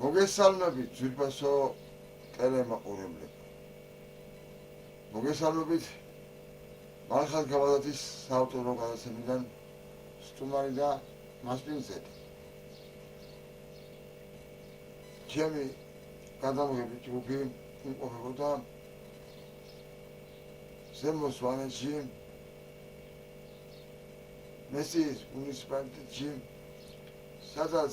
მოგესალმებით ძვირფასო ტელემაყურებლები. მოგესალმებით მართლაც გავადათის საავტორო გადაცემიდან სტუმარი და მასპინძელი. ჩემი გადამღები ჯგუფი იმყოფებოდა ზემო სვანეთში, მესიის მუნიციპალიტეტში, სადაც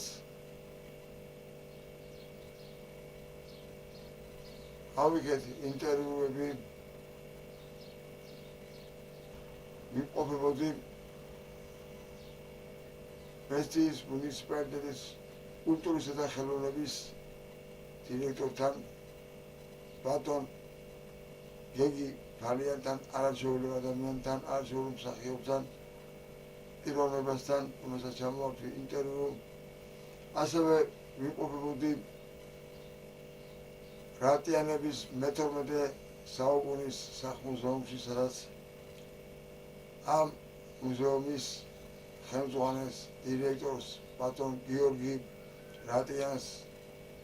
ავიღეთ ინტერვიუები, ვიმყოფებოდი მესიის მუნიციპალიტეტის კულტურისა და ხელოვნების დირექტორთან, ბატონ გეგი ფალიანთან, არაჩვეულებრივ ადამიანთან, არაჩვეულებრივ მსახიობთან, პიროვნებასთან, რომელსაც ჩამოვარდნი ინტერვიუ. ასევე ვიმყოფებოდი რატიანების მე-12 საუკუნის სახლ-მუზეუმში, სადაც ამ მუზეუმის ხელმძღვანელს, დირექტორს, ბატონ გიორგი რატიანს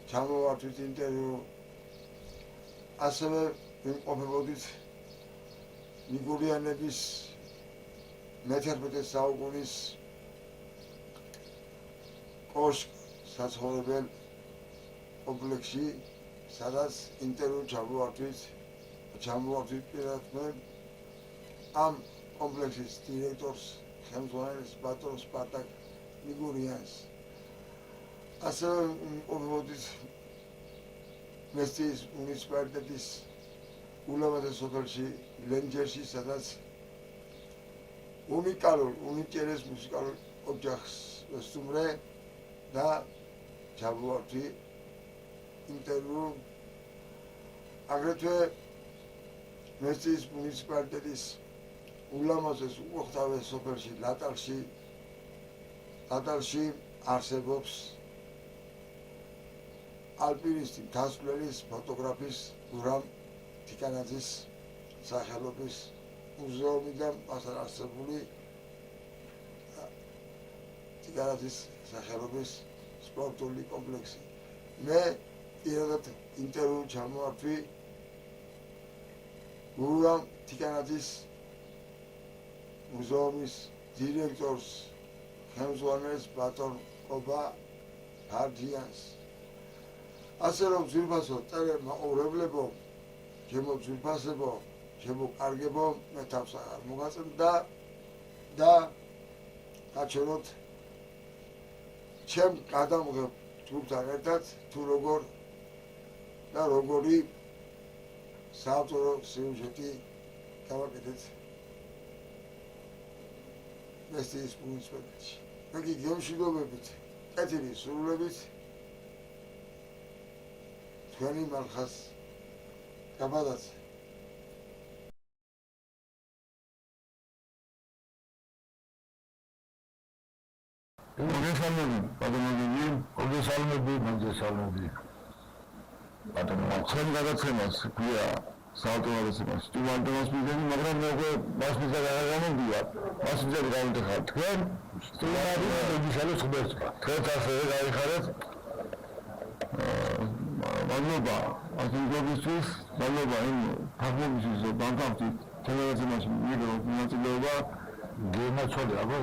ჩამოვარდნით ინტერვიუ. ასევე ვიმყოფებოდით ნიგურიანების მე-11 საუკუნის კოშკ საცხოვრებელ კომპლექსში, სადაც ინტერვიუ ჩამოვარდნით პირადად ამ კომპლექსის დირექტორს, ხელმძღვანელს, ბატონ სპარტაკ ნიგურიანს. ასევე ვიმყოფებოდით მესიის მუნიციპალიტეტის ულამაზეს სოფელში, ლენჯერში, სადაც უნიკალეს მუსიკალურ ოჯახს ვესტუმრე და ჩამოვარდნი ინტერვიუ. აგრეთვე მესიის მუნიციპალიტეტის ულამაზეს უახლოვეს სოფელში, ლატალში არსებობს ალპინისტი, მთასწვლის, ფოტოგრაფის გურამ თიკანაძის სახელობის მუზეუმი და მასთან არსებული თიკანაძის სახელობის სპორტული კომპლექსი. მე პირადად ინტერვიუ ჩამოვარდნი გურამ თიკანაძის მუზეუმის დირექტორს, ხელმძღვანელს, ბატონ კობა ფარჯიანს. ასე რომ ძვირფასო ტელემაყურებლებო, ჩემო ძვირფასებო, ჩემო კარგებო, მე თავს აღარ მოგაწევდა და გაჩვენოთ ჩემ გადამღებ ჯგუფთან ერთად თუ როგორი საავტორო სიუჟეტი გავაკეთეთ მესიის მუნიციპალიტეტში. მე გემშვიდობებით, კეთილი სურვილებით თქვენი მალხას გაბადაზე. მოგესალმები. ბატონო, ახლა გადაცემას ქვია საავტორო გადაცემას სტუმარს მიზანი, მაგრამ მე მას მიზანი არ გამომდია. მას მიზანი გამოდიხარ თქვენ სტუმარი მოგიშალოს ხმებს. თქვენ ასევე გაიხარეთ. მადლობა ასულგობისთვის, მადლობა იმ ფახმობისთვის, რომ ბანკავთით თემატიკაში მიგროთ მონაწილეობა. გემაცოლე, აბა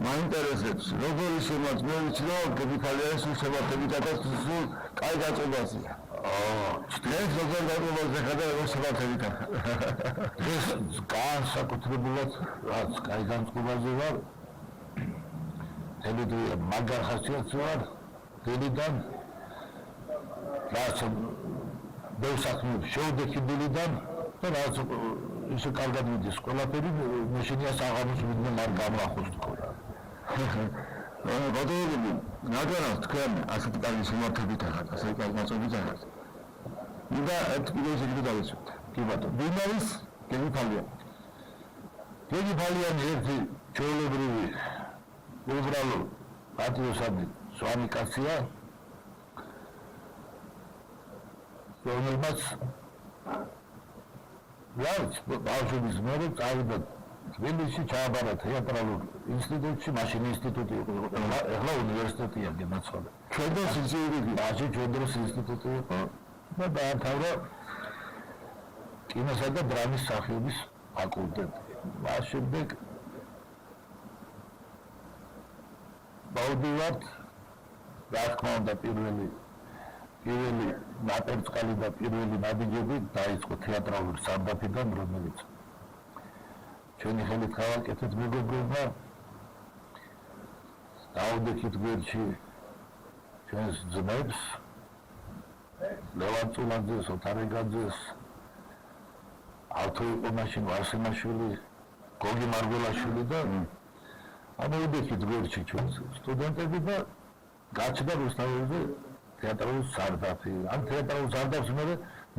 მაინტერესებს, როგორი შემოწმებით, რომ გეფალიანის უსამართლობითაც სულ კაი გაწობაზია. ეს როგორ დაგვაბაზე ხადა როგორ შემართებით. ეს განსაკუთრებულად რაც კაი განწყობაზე ვარ. თემიდრია მაგარ ხასიათს ვარ. დილიდან რაც ბევრსაქმეებში შევდექიბილიდან და რაც ისე კარგად მიდის ყველაფერი, მეშინია საღამოს ვინმე არ გამახოს თქო. ბატონები, რადგანაც თქვენ ასეთი კარგი შემართებით ახართ, ასეთი კარგი მოწობით ახართ. მინდა ერთ პირის ეგრე დავიცვით. კი ბატონო. ვინ არის გეგი ფალიანი? გეგი ფალიანი ერთი ჩვეულებრივი უბრალო პატრიოტი სვანი კაცია, რომელმაც რაც ბავშვობის მერე წავიდა თბილისში ჩააბარა თეატრალურ ინსტიტუტში, მაშინ ინსტიტუტი იყო, ახლა უნივერსიტეტია განაცხადა. ჩვენ დროს ინსტიტუტი, მაშინ ჩვენ დროს ინსტიტუტი იყო და დაამთავრა კინოსა და დრამის მსახიობის ფაკულტეტი. მას შემდეგ მოვდივართ, რა თქმა უნდა, პირველი ნაპერწკალი და პირველი ნაბიჯები დაიწყო თეატრალური სარდაფიდან, რომელიც ჩვენი ხელით გავაკეთეთ მეგობრებმა, დავდექით გვერდში ჩვენს ძმებს, ლევან წულაძეს, ოთარ ეგაძეს, ავთო იყო მაშინ ვარსიმაშვილი, გოგი მარგველაშვილი და ამოვიდექით გვერდში ჩვენს სტუდენტები და გაჩნდა რუსთაველზე თეატრალური სარდაფი. ამ თეატრალურ სარდაფს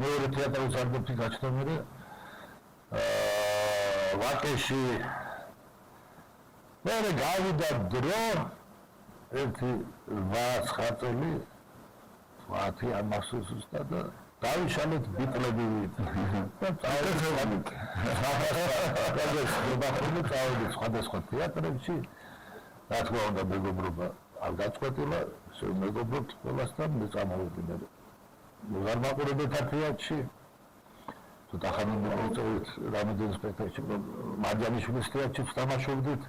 მეორე თეატრალურ სარდაფი გაჩნდა მერე ვაკეში. მერე გავიდა დრო ერთი 8-9 წელი 10 ამასუს და დავიშალეთ ბიტლები და წავედით სხვადასხვა თეატრებში. რა თქმა უნდა მეგობრობა არ გაწყვეტილა, მეგობრობთ ყველასთან მეწამოვიდი. არ მაყურებთ თეატრში. ცოტა ხანი მოვიწევით რამოდენ სპექტაკლში, მარჯანიშვილის თეატრში ვთამაშობდით.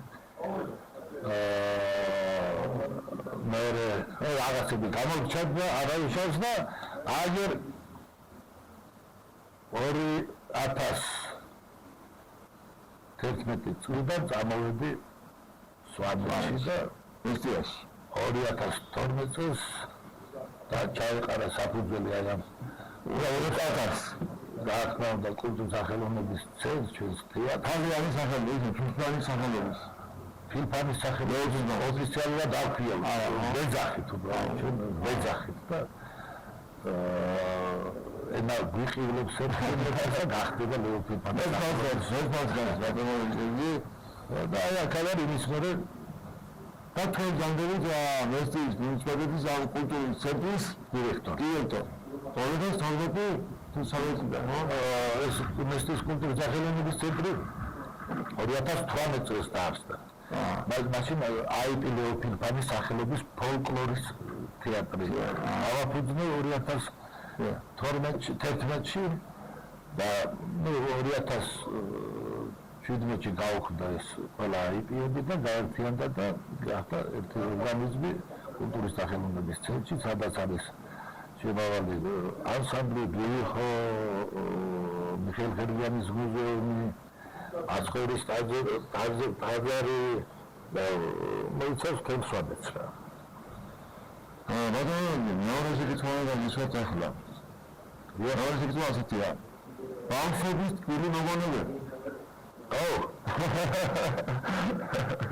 მერე რაღაცები გამოგჩნდა, არავის და აგერ 2011 წლიდან წამოვედი სვანეთში და ისტიაში 2012 წელს და ჩაიყარა საფუძველი აი ამ უყურებას. რა თქმა უნდა, კულტურის სახელოვნების ცენტრს ჩვენს თეატრალური სახელობის, ფილმის სახელობის. ფილმის სახელობის ოფიციალურად აქვია. ვეძახით უბრალოდ, ჩვენ ვეძახით და ენა გვიყივლებს ერთმანეთს და გახდება ლეოფილფანი. ეს და აი აქ არის იმის მერე და თქვენ განდევით მესტიის მუნიციპალიტეტის კულტურის ცენტრის დირექტორი. 2012 თუსავეთიდან ეს მესტიის კულტურის სახელოვნების ცენტრი 2018 წელს დაარსდა. მაშინ აიპ ლეოფილფანის სახელობის ფოლკლორის თეატრი. ავაფუძნე 2012-13-ში და 2017-ში გაუხდა ეს ყველა აიპები და გაერთიანდა და გახდა ერთი ორგანიზმი კულტურის სახელოვნების ცენტრი, სადაც არის შემავალი ანსამბლი, გიოხო, მიხეილ ხერგიანის მუზეუმი, აცხოვრის ტაძარი და მოიცავს თემ სვანეთს რა. მეორე შეკითხვა გაგიშვათ ახლა. მეორე შეკითხვა ასეთია. ბავშვობის თბილი მოგონებები.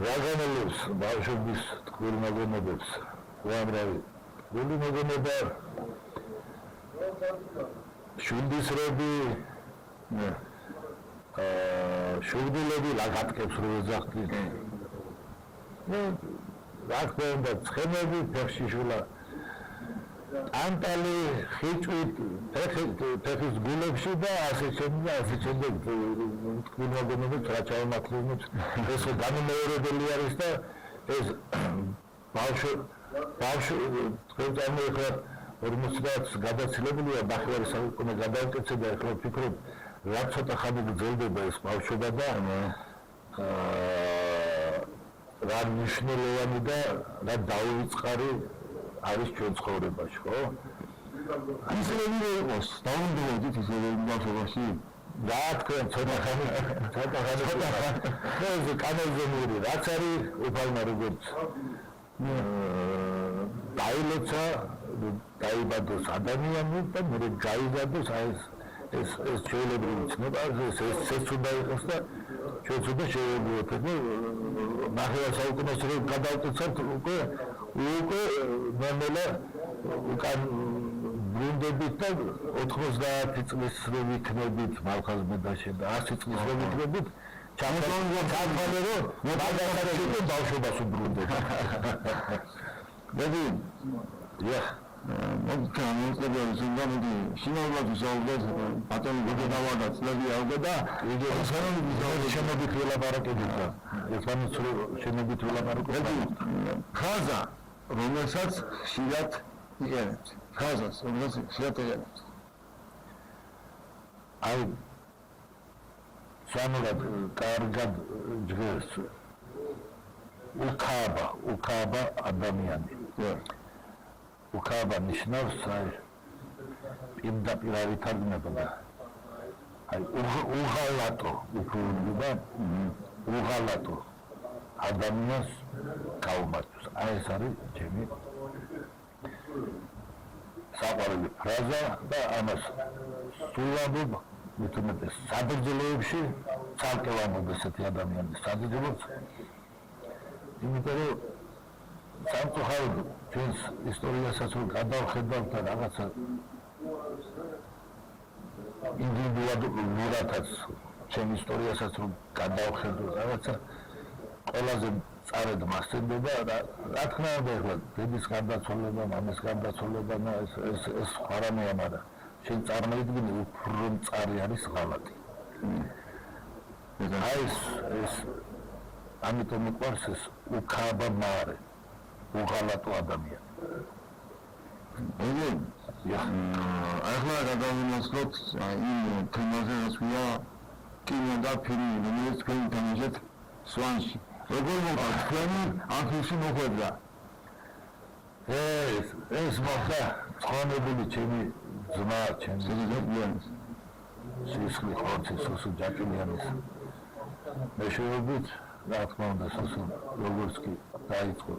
რაგანელებს ბავშვობის თბილი მოგონებებს. უამრავი თბილი მოგონება. შვილდისრები შვილდილები ლაგატკებს რო ეძახდით. რა თქმა უნდა, ცხენები, ფეხშიშულა, ტანტალი, ხიჭვით, ფეხის გულებში და ასე შემდეგ თბილი მოგონებებს რა ჩავამართლებთ. ეს განუმეორებელი არის და ეს ბავშვი თქვენ წარმოიდგინეთ 40 წელს გადაცილებულია ბახევარის საუკუნე გადაუკეთე და ახლა ვფიქრობ რა ცოტა ხანი გრძელდება ეს ბავშვობა და რა მნიშვნელოვანი და რა დაუვიწყარი არის ჩვენ ცხოვრებაში, ხო? ისინი იყოს, დაუნდობდით ისინი ბავშვობაში. რა თქვენ ცოტა ხანი ეს კანონზომური რაც არის უფალმა როგორც დაილოცა დაიბადოს ადამიანი და მე გაიზარდოს ეს ჩვეულებრივი ცნება, ეს უნდა იყოს და ჩვენ უნდა შევეძლოთ და ნახევარ საუკუნეს რო გადავწევთ უკვე ნორმალა უკან ბრუნდებით და 90 წლის რო ვიქნებით მალხაზმედაში და 100 წლის რო ვიქნებით ჩამოგვიგონდა კანონი რომ მაგალითად ბავშვობას უბრუნდეთ. Dedi, Ja, მოწმობილი ზოგადი შინაურად ვისაუბრეთ ბატონი გოგონავადა წლები ავდა და იგი შენობით ველაპარაკებით და ერთმანეთს შენობით ველაპარაკობთ ხაზა რომელსაც ხშირად იყენებთ ხაზას რომელსაც ხშირად იყენებთ აი სამურად კარგად ჯგერს უკააბა ადამიანი უკააბა ნიშნავს აი პირდაპირ არ ითარგმნება აი უღალატო უბრალოდ უღალატო ადამიანს გაუმართავს აი ეს არის ჩემი საყვარელი ფრაზა და ამას სულაბობ მithumetes საბრძოლოებში ცალკე ვამბობ ესეთი ადამიანის საბრძოლოებს იმიტომ რომ სამწუხაროდ ჩვენს ისტორიასაც რომ გადავხედავთ და რაღაცა ინდივიდუალურადაც ჩემ ისტორიასაც რომ გადავხედავ რაღაცა ყველაზე წარედ მასწენდება და რა თქმა უნდა ეხლა დედის გარდაცვალება, მამის გარდაცვალება და ეს სხვა რამეა, მაგრამ შენ წარმოიდგინე უფრო მწარი არის ღალატი. აი ეს ამიტომ მიყვარს ეს უკააბა მარე უღალატო ადამიანი. ახლა გადავინაცვლოთ იმ თემაზე, როცა კინო და ფილმი, რომელიც თქვენ თამაშობთ სვანში. როგორ მოხდა თქვენი ამ ფილმში მოხვედრა? ეს მოხდა ცხოვრებული ჩემი ძმა, ჩემი ზეგიანის. სისხლი ხორცის სუსუ ჯაკილიანის მეშვეობით, რა თქმა უნდა, სუსუ როგორც კი დაიწყო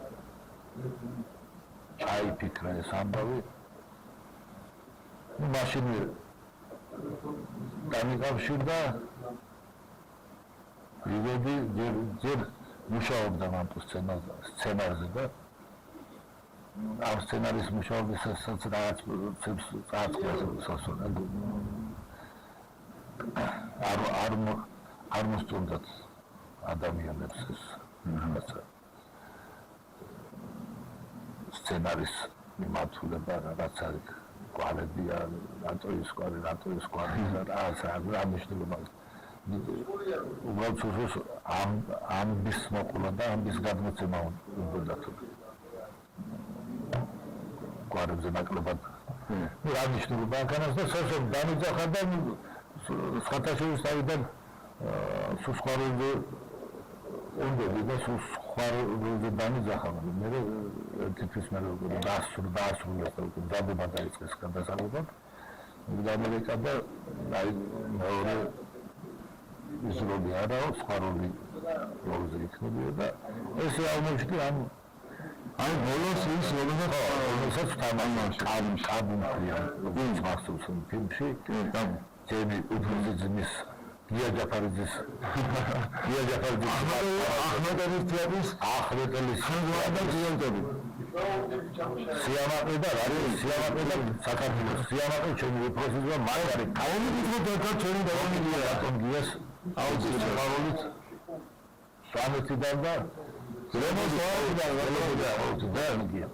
ჩაიფიქრა ეს ამბავი. მაშინ დამიკავშირდა ვიგოდი ჯერ მუშაობდა მანტო სცენარზე და ამ სცენარის მუშაობისასაც რაღაც არ მოსწონდათ ადამიანებს ეს სცენარის მიმართულება რაღაც არის კვალები რატოის კვალი და რა მნიშვნელობა უბრალოდ ამბის მოყოლა და ამბის გადმოცემა უნდა კვარებზე ნაკლებად რა მნიშვნელობა განას და სოციალ დამიძახა და სხვათაშორის თავიდან სუსხარული უნდები და სუსხარული დამიძახა მე თითქოს მე დაასრულა დადება დაიწყეს გადასაღებად ამერიკა და აი მეორე ისრობი არაო სხარული როლზე იქნებია და ესე აღმოჩნდა აი ბოლოს ის რომელსაც თამაშობს კაბუნია ვინც მასწავლს ფილმში ჯემი უბრალოდ გია ჯაფარიძის ახმედელის თეატრის ახმედელის დირექტორი სიამაყე და საქართველოს სიამაყე ჩემი უფროსი ძმა მაგარი გაუმიდრო და ჩვენი დაუმიდია რატომ გიას აუცილებლად შეყარულით სამეთიდან და გია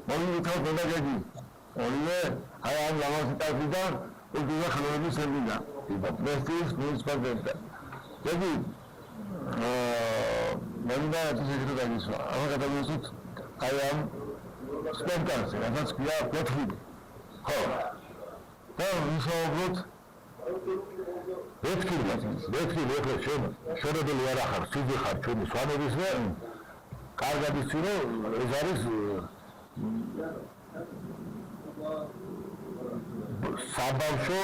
მოდი ვიქავ პედაგოგი ორივე აი ამ ლავაზიტავიდან უგზა ხელოვნების სერვიდა მესტის მუნიციპალიტეტი jadi მენდა ეს ისე დაგისვა ახლა გადავიდეთ აი ამ სპექტაკლზე რაც ქვია პლატფორმი ხო და ვისაუბროთ ვეთქილი ახლა შორებელი არ ახარ სიძე ხარ ჩვენი სვანების და კარგად იცი რომ ეს არის საბავშვო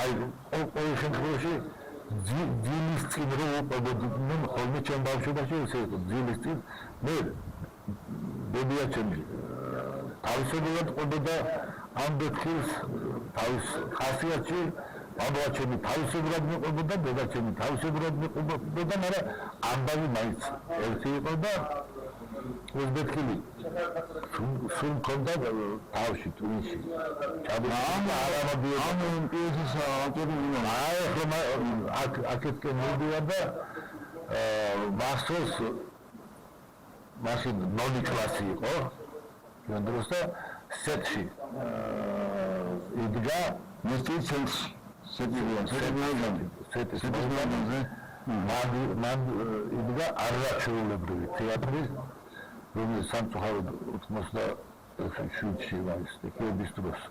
აი ყოველ შემთხვევაში ძილის წინ რო უპოვოდნენ ხოლმე ჩემ ბავშვობაში ესე ძილის წინ მე ბებია ჩემი თავისებურად ყოფდა ამ ბექილს თავის ხასიათში ბაბა ჩემი თავისებურად მიყვებოდა დედა ჩემი თავისებურად მიყვებოდა მაგრამ ამბავი მაინც ერთი იყო და ეს ბექილი სულ მქონდა თავში ტვინში ამ პიესის ავტორი აი ხმა აქეთკენ მოდია და მაშინ ნოლი კლასი იყო ჩვენ დროს და სეტში იდგა მესტის ცენტრში სეტის მოვლენაზე მან იდგა არაჩვეულებრივი თეატრი, რომელიც სამწუხაროდ 87-ში არის ტექნიკის დროს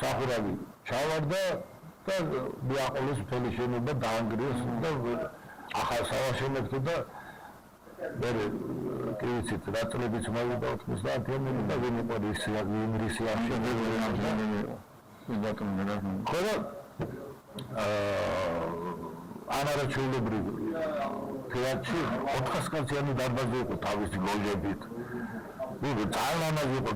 სახურავი ჩავარდა და მიაყოლეს მთელი შენობა დაანგრიეს და ახალ სავარშენებდა და მე კი ვიცით რა წლებიც მოვიდა 90-იანი და ვინ იყო რისი ახლა ანარჩეულებრივი თეატრში 400 კაციანი დარბაზი იყო თავისი ლოჟებით. წარმამაგი იყო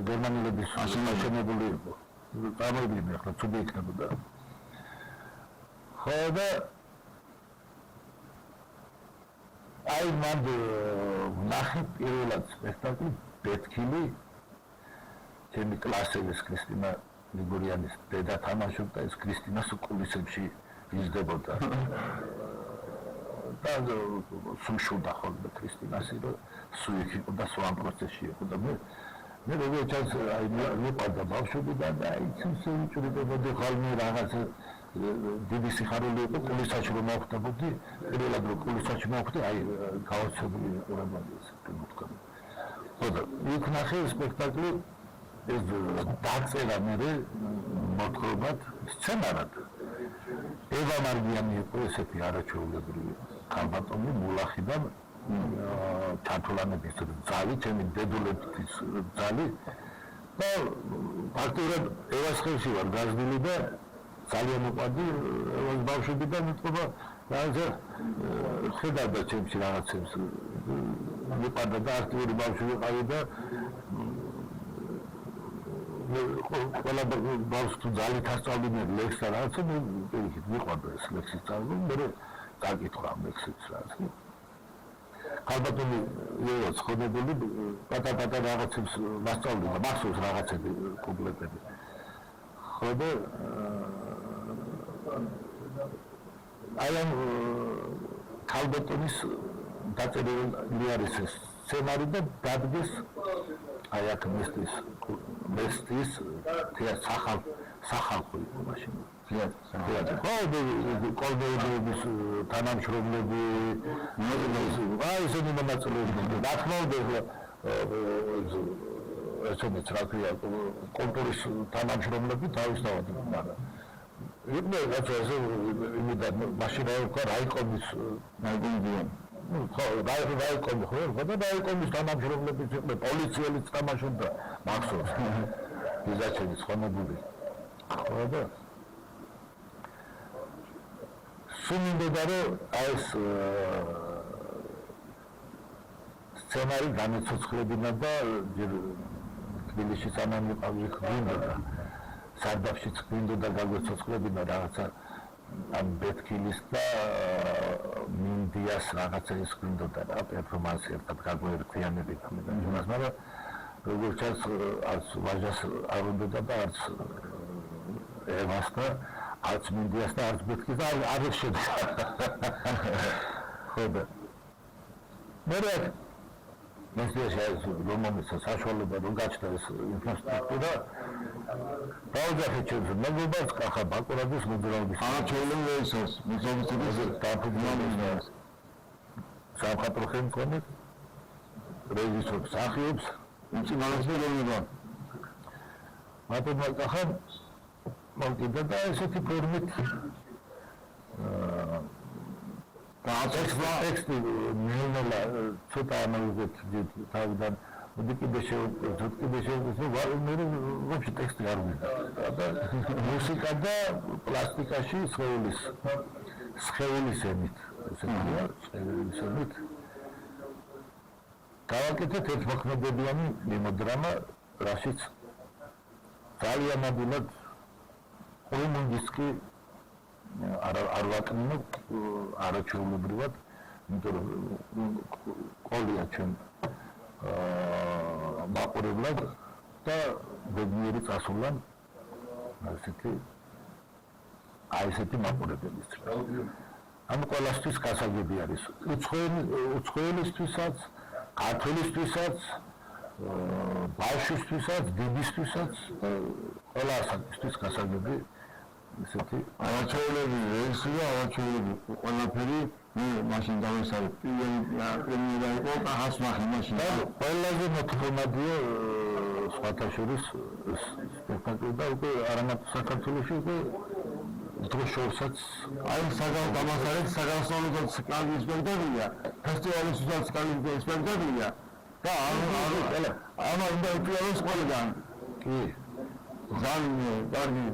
გერმანელების აშენებული იყო. წარმოიდგინე ახლა თუ იქნებოდა. ხო და აი მან ნახე პირველად სპექტაკლი ბეთქილი ჩემი კლასელის ქრისტინა გრიგორიანის დედა თამაშობდა ეს ქრისტინას კულისებში იზრდებოდა და სულშობდა ხოლმე ქრისტინასი რომ სულ იქ იყო და სულ ამ პროცესში იყო და მე როგორ ჩანს აი მიყავდა ბავშვობიდან და აი ციმსეუჭრებოდი ხოლმე რაღაც დიდი სიხარული იყო კულისაში რომ მოვხდებოდი პირველად რომ კულისაში მოვხდი აი გაოცებული იყო რა მოთქვა ხო და იქ ნახე სპექტაკლი ეს დაწერა მე მოთხრობად სცენარად ევა მარგიანი იყო ესეთი არაჩვეულებრივი ქალბატონი მულახიდან ჩათვლანების ძალი ჩემი დედულების ძალი და ფაქტობრივად ევას ხელში ვარ გაზრდილი და ძალიან უყვარდი ევას ბავშვობიდან მეტყობა რაღაცა ხედავდა ჩემში რაღაცებს მიყვარდა და აქტიური ბავშვი ვიყავი და ყველა ბავშვს თუ ძალით ასწავლდნენ ლექსს და რაღაცა მე პირიქით მიყვარდა ეს ლექსის სწავლა მე დაგითხრა ლექსებს რაღაც ქალბატონი იყო ხონებული პატა რაღაცებს მასწავლიდა მახსოვს რაღაცები კომპლექტები ხო და აი ამ ქალბატონის დაწერილი არის ეს სცენარი და დადგეს აი აქ მესტის სახალხო იყო მაშინ თეატრი ხო კოლბეების თანამშრომლები აი ესენი მონაწილეობდნენ რა თქმა უნდა ესენიც რა ქვია კულტურის თანამშრომლები თავისთავად მაგრამ იყვნენ რაცა ესე იმიდან მაშინ რა ვქვა რაიკომის ხო რაიკომი ხო და რაიკომის თანამშრომლები იყვნენ პოლიციელიც თამაშობდა მახსოვს იზაჩენის ხონებული ხო და სულ რომ ეს სცენარი განეცოცხლებინა და თბილისში სანამ ვიყავი გვინდოდა სარდაფშიც გვინდოდა გაგვეცოცხლებინა რაღაცა ამ ბეთქილის და მინდიას რაღაცა ის გვინდოდა რა პერფორმანსი ერთად გაგვეერთიანებინა მე და იმას მაგრამ როგორც ჩანს არც ვაჟას არ უნდოდა და არც ევას და არც მინდიას და არც ბეთქილს და არ შედგა ხო და მე მესტიაში რომომის საშუალება რომ გაჩნდა ეს ინფრასტრუქტურა დაუჯახეთ ჩემს მეგობარს კახა ბაკურაძის მოძრაობის არაჩვეულებრივი ეს მოძრაობის დაფუძნებელს სამხატვრო ხელმძღვანელს რეჟისორს ახიებს ინსტიტუტში მათემატიკა კახა მოვიდა და ესეთი ფორმით ტექსტი ნელა ცოტა ამოვიგეთ თავიდან მოდი კიდე შევწყვეტ მე ვაფშე ტექსტი არ ვიდა და მუსიკა და პლასტიკაში სხეულის ემით გავაკეთეთ ერთმოქმედებიანი მემოდრამა რაშიც ძალიან ადვილად ყრუმუნდისკი არ ვაკნინო არაჩვეულებრივად იმიტომ რომ ყოლია ჩვენ მაყურებლად და ბედნიერი წასულან ესეთი მაყურებელიც ამ ყველასთვის გასაგები არის უცხოელისთვისაც ქართულისთვისაც, ბავშვისთვისაც, დიდისთვისაც და ყველა ასაკისთვის გასაგები ისეთი არაჩვეულები რეისი და არაჩვეულები ყველაფერი მაშინ დავესწრებ პირველი პრემიერა იყო კახასმახი მაშინ ყველაზე მოთხოვნადია სხვათა შორის სპექტაკლი და უკვე არამარტო საქართველოში უკვე დღეს შორსაც აი საგანმანათლებლო სპექტაკლია ფესტივალისთვისაც სპექტაკლია და ამა უნდა ეწვიოს ყველგან კი ზანი კარგი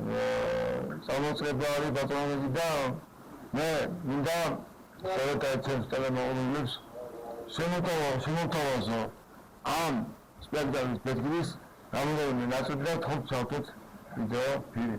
სამოწება არის პატრონები და მე მინდა სერტაიცებს ტელემოვლებს შემოთავაზო ამ სპექტაკლის პედგრის რამდენიმე ნაწილი და თხოვთ ვიდეო ფილმი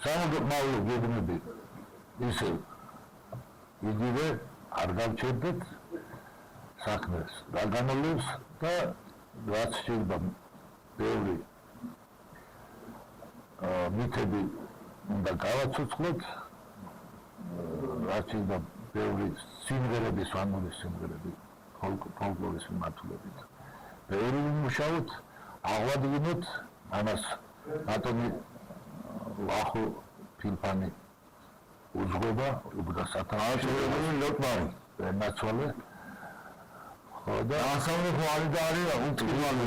სამომავლო გეგმები ისე იგივე არ გავჩერდეთ საქმეს გაგანოლებს და რაც შეიძლება ბევრი მითები უნდა გავაცოცხლოთ რაც შეიძლება ბევრი სიმღერები სვანური სიმღერები ფოლკლორის მიმართულებით ბევრი ვიმუშაოთ აღვადგინოთ ამას ბატონი ვახო ფილფანი უძღვება უბრალოდ სათავეში ლოტმანი ნაცვალე და ასამრე ხვალი და არის უწყლანი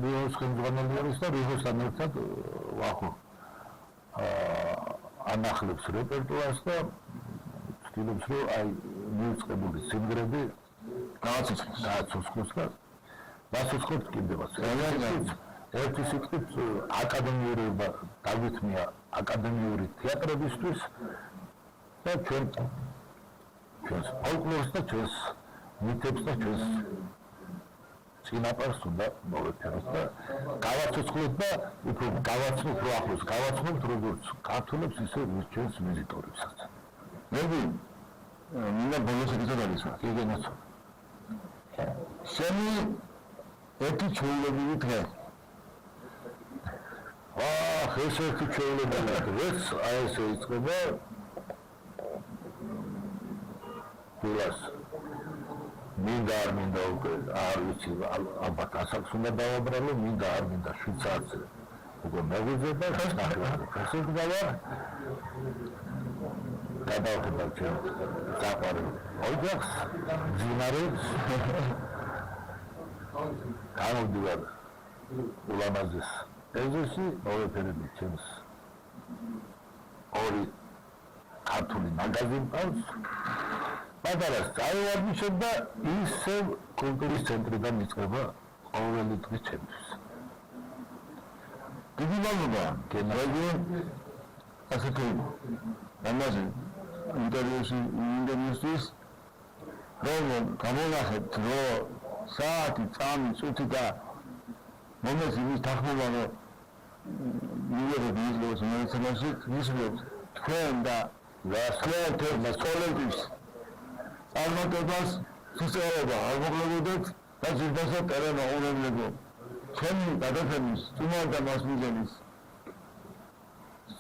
რიოს ხელმძღვანელი და რიოსთან ერთად ვახო ანახლებს რეპერტუარს და ცდილობს რომ აი მიუწყებული სიმღერები გააცოცხლოს და გასოცხლოთ კიდევაც ერთი სიტყვით აკადემიური დავითმია აკადემიური თეატრებისთვის და ჩვენს ფოლკლორს და ჩვენს მითებს და ჩვენს წინაპარს უნდა მოვეფეროთ და გავაცოცხლოთ და უფრო გავაცნოთ რო ახლოს გავაცნოთ როგორც ქართულებს ისე ჩვენს ვიზიტორებსაც. მე მინდა ბოლოს ეკითხა გიგენაც. შენი ერთი ჩვეულებრივი დღე ეს ერთი ჩვეულებრივი დღეს აი ესე იწყება გულას მინდა არ მინდა უკვე არ ვიცი ალბათ ასაკს უნდა დავაბრალო მინდა არ მინდა 7 საათზე უკვე მეღვიძება ესე ვარ გადავხედავ ჩემ საყვარელ ოჯახს ძინარებს გამოდივარ ულამაზეს ეზოში მოვეფერები ჩემს ორი ქართული მაგაზინი ყავს. პატარა სწავლაბიშვად და ისევ კულტურის ცენტრიდან იწყება ყოველი დღის ჩემთვის. დიდი მადლობა გენერალი ასეთი ამაზე ინტერვიუსის რომ გამონახეთ რომ საათი წამი წუთი და მომეს იმის თანხმობა რომ მივიღეთ მიზნებს მონაცემაში ვისმენთ თქვენ და გასვლათებს კოლექტივს წარმატებას სისტემა არ მოგვიგებთ და ზრდასა ტერენ აურებლებო ჩემი გადაცემის სტუმარ და მასმიზენის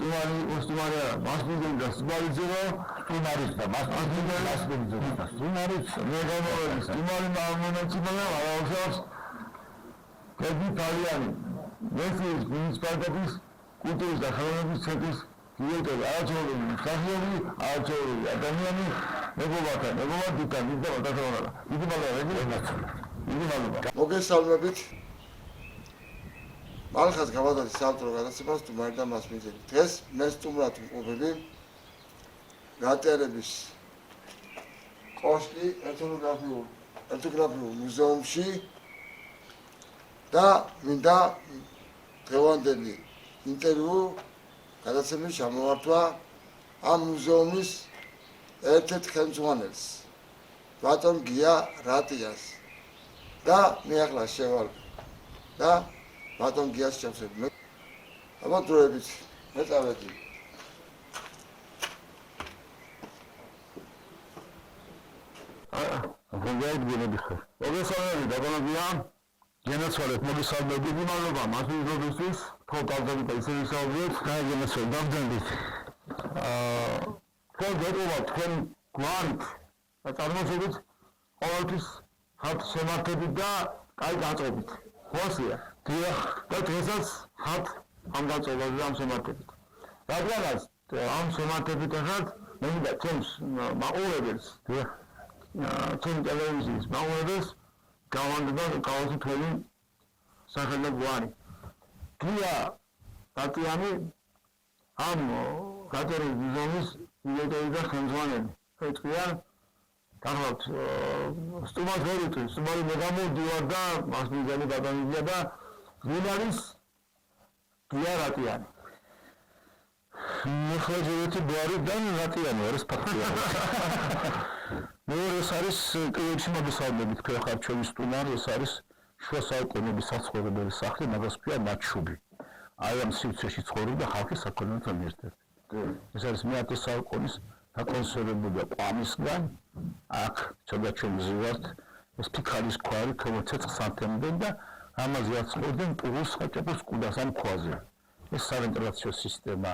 სტუმარია მასმიზენი და სტუმარიძე სტუმარის და მასმიზენი და სტუმარის მეგობრობის სტუმარი მომენტიბლა არაუშავს კედი თალიანი მესის მუნიციპალიტეტის კულტურის და ხელოვნების ცენტრის დირექტორი არაჩვეულებრივი მსახიობი არაჩვეულებრივი ადამიანი მეგობართა მეგობარ დიდ და ვატაცოლა დიდი მადლობა მოგესალმებით მალხას გავადადი საავტორო გადაცემას სტუმარი და მასმიზენი დღეს მე სტუმრად ვმყოფები რატერების კოშკი ეთნოგრაფიულ მუზეუმში და მინდა დღევანდელი ინტერვიუ გადაცემის ჩამოვართვა ამ მუზეუმის ერთ-ერთ ხელმძღვანელს ბატონ გია რატიას და მე ახლა შევალ და ბატონ გიას შევსებ მე აბა დროებით მე წავედი მოგესალმებით ბატონო გია გენაცვალეთ მოგესალმებით დიდი მადლობა მასმიზნობისთვის თვალწინ და ისე ვისაუბრეთ და გენაცვალ დავდენდით თქვენ გეტყობა თქვენ გვარით და წარმოშობით ყოველთვის ხართ შემართებით და კაი გაწობით ხოსია დიახ და დღესაც ხართ ამ გაწობაზე ამ შემართებით რადგანაც ამ შემართებით ხართ მე მინდა ჩემს მაყურებელს დიახ ჩემ ტელევიზიის მაყურებელს გავანდობა გავაზრდო თქვენი სახელი და გვარი გია რატიანი ამ რატერების მუზეუმის დირექტორი და ხელმძღვანელი ეწვიან გახლავთ სტუმარს ვერიტყვი სტუმარი მე გამოდივარ და მასმიზენი ბატონია და ვინ არის გია რატიანი მოხალხეეთი გვარიდან რატიანი არის ფაქტია მეორე არის კლუბში მოგესალმებით თქვენ ხართ ჩვენი სტუმარი ეს არის შუა საუკუნეების საცხოვრებელი სახლი მაგას ქვია ნაჩუბი აი ამ სივრცეში ცხოვრობდა ხალხი საქონელთან ერთად ეს არის მე-10 საუკუნის დაკონსერვებული ყვამისგან აქ ცოტა ჩვენ ვზივართ ეს ფიქალის ქვარი თუმცა ცხრამდე და ამაზე აწყვეტენ პურს ხაჭაპოს კუდას ამ ქვაზე ეს სავენტილაციო სისტემა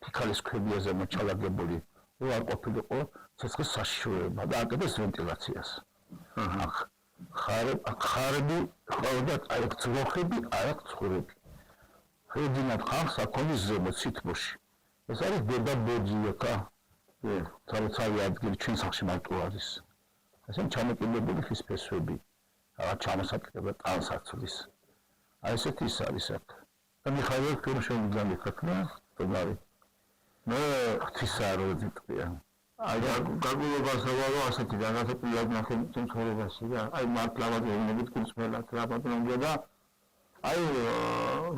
ფიქალის ქვებიაზე მოჩალაგებული უარ ყოფილიყო ცეცხლის საშიშროება და აკეთებს ვენტილაციას აქ ხარები ყავდა აი ძროხები აი ცხრები ხედინათ ხალხს აქონის ზემოთ სითბოში ეს არის დედა ბოძიაკა თავი ადგილი ჩვენ სახში მარტო არის ასე ჩამოკიდებული ხის ფესვები რაღაც ჩამოსაკეთება ტანსაცვლის აი ესეთი ის არის აქ და მიხაილ კიროშოვი გაქნა თუმარი მე ღვთისარო დიდყია აი გაგულობასა ვარო ასეთი განათები ნახე ცხოვრებაში და აი მართლაც ეუბნებით კურსმელად რა ბატონია და აი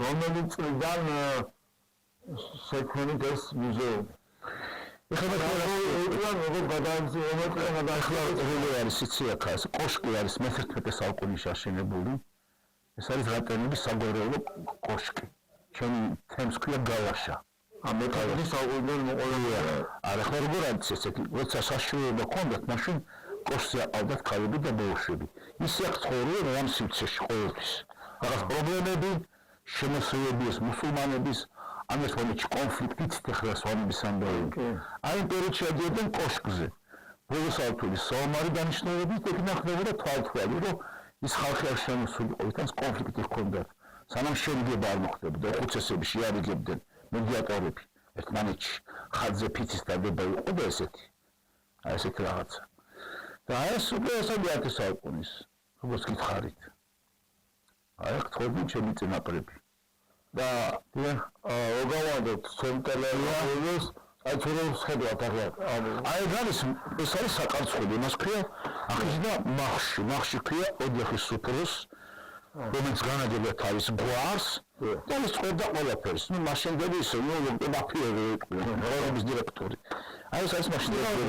რომელიც წლიდან შექმნით ეს მუზეუმი ეხლა როგორ გადაახლა სიციაკა ეს კოშკი არის მე-11 საუკუნეში აშენებული ეს არის რატენების საგვარეულო კოშკი ჩემი თემს ქვია გალაშა ამ მე-11 საუკუნიდან მოყოლია არა ხო როგორ არის ესეთი როცა საშუალება ჰქონდათ მაშინ კოშკზე აყავდათ ქალები და ბავშვები ისე აქ ცხოვრობდნენ ამ სივრცეში ყოველთვის რაღაც პრობლემები შემოსევების მუსულმანების ამ ეს მომენტში კონფლიქტით ეხლა სვანების ამბავი. აი პერიოდში შედიოდნენ კოშკზე. ბოლო საუკუნის საომარი დანიშნულებით ეკნახდებოდა თვალთვალი, რომ ის ხალხი არ შემოსულიყო, თან კონფლიქტი ჰქონდათ. სანამ შევიდება არ მოხდებოდა, უხუცესები შეარიგებდნენ მედიატორები ერთმანეთში. ხაზზე ფიცის დადება იყო და ესეთი. აი ესეთი რაღაცა. და ეს უკვე 10 საუკუნის, როგორც გითხარით. აი ხთობი ჩემი წინაპრები. და ოგავანდოთ ცენტრალურს აი თურმე ხედავთ აი გალის ეს არის საკარცხული მას ქვია ახლა მახში ქვია ოჯახის სუფროს რომელიც განაგებდა თავის გვარს და ის წერდა ყველაფერს ნუ მაშინდელი ისე ნუ დაფიერი როლების დირექტორი აი ეს არის მაშინდელი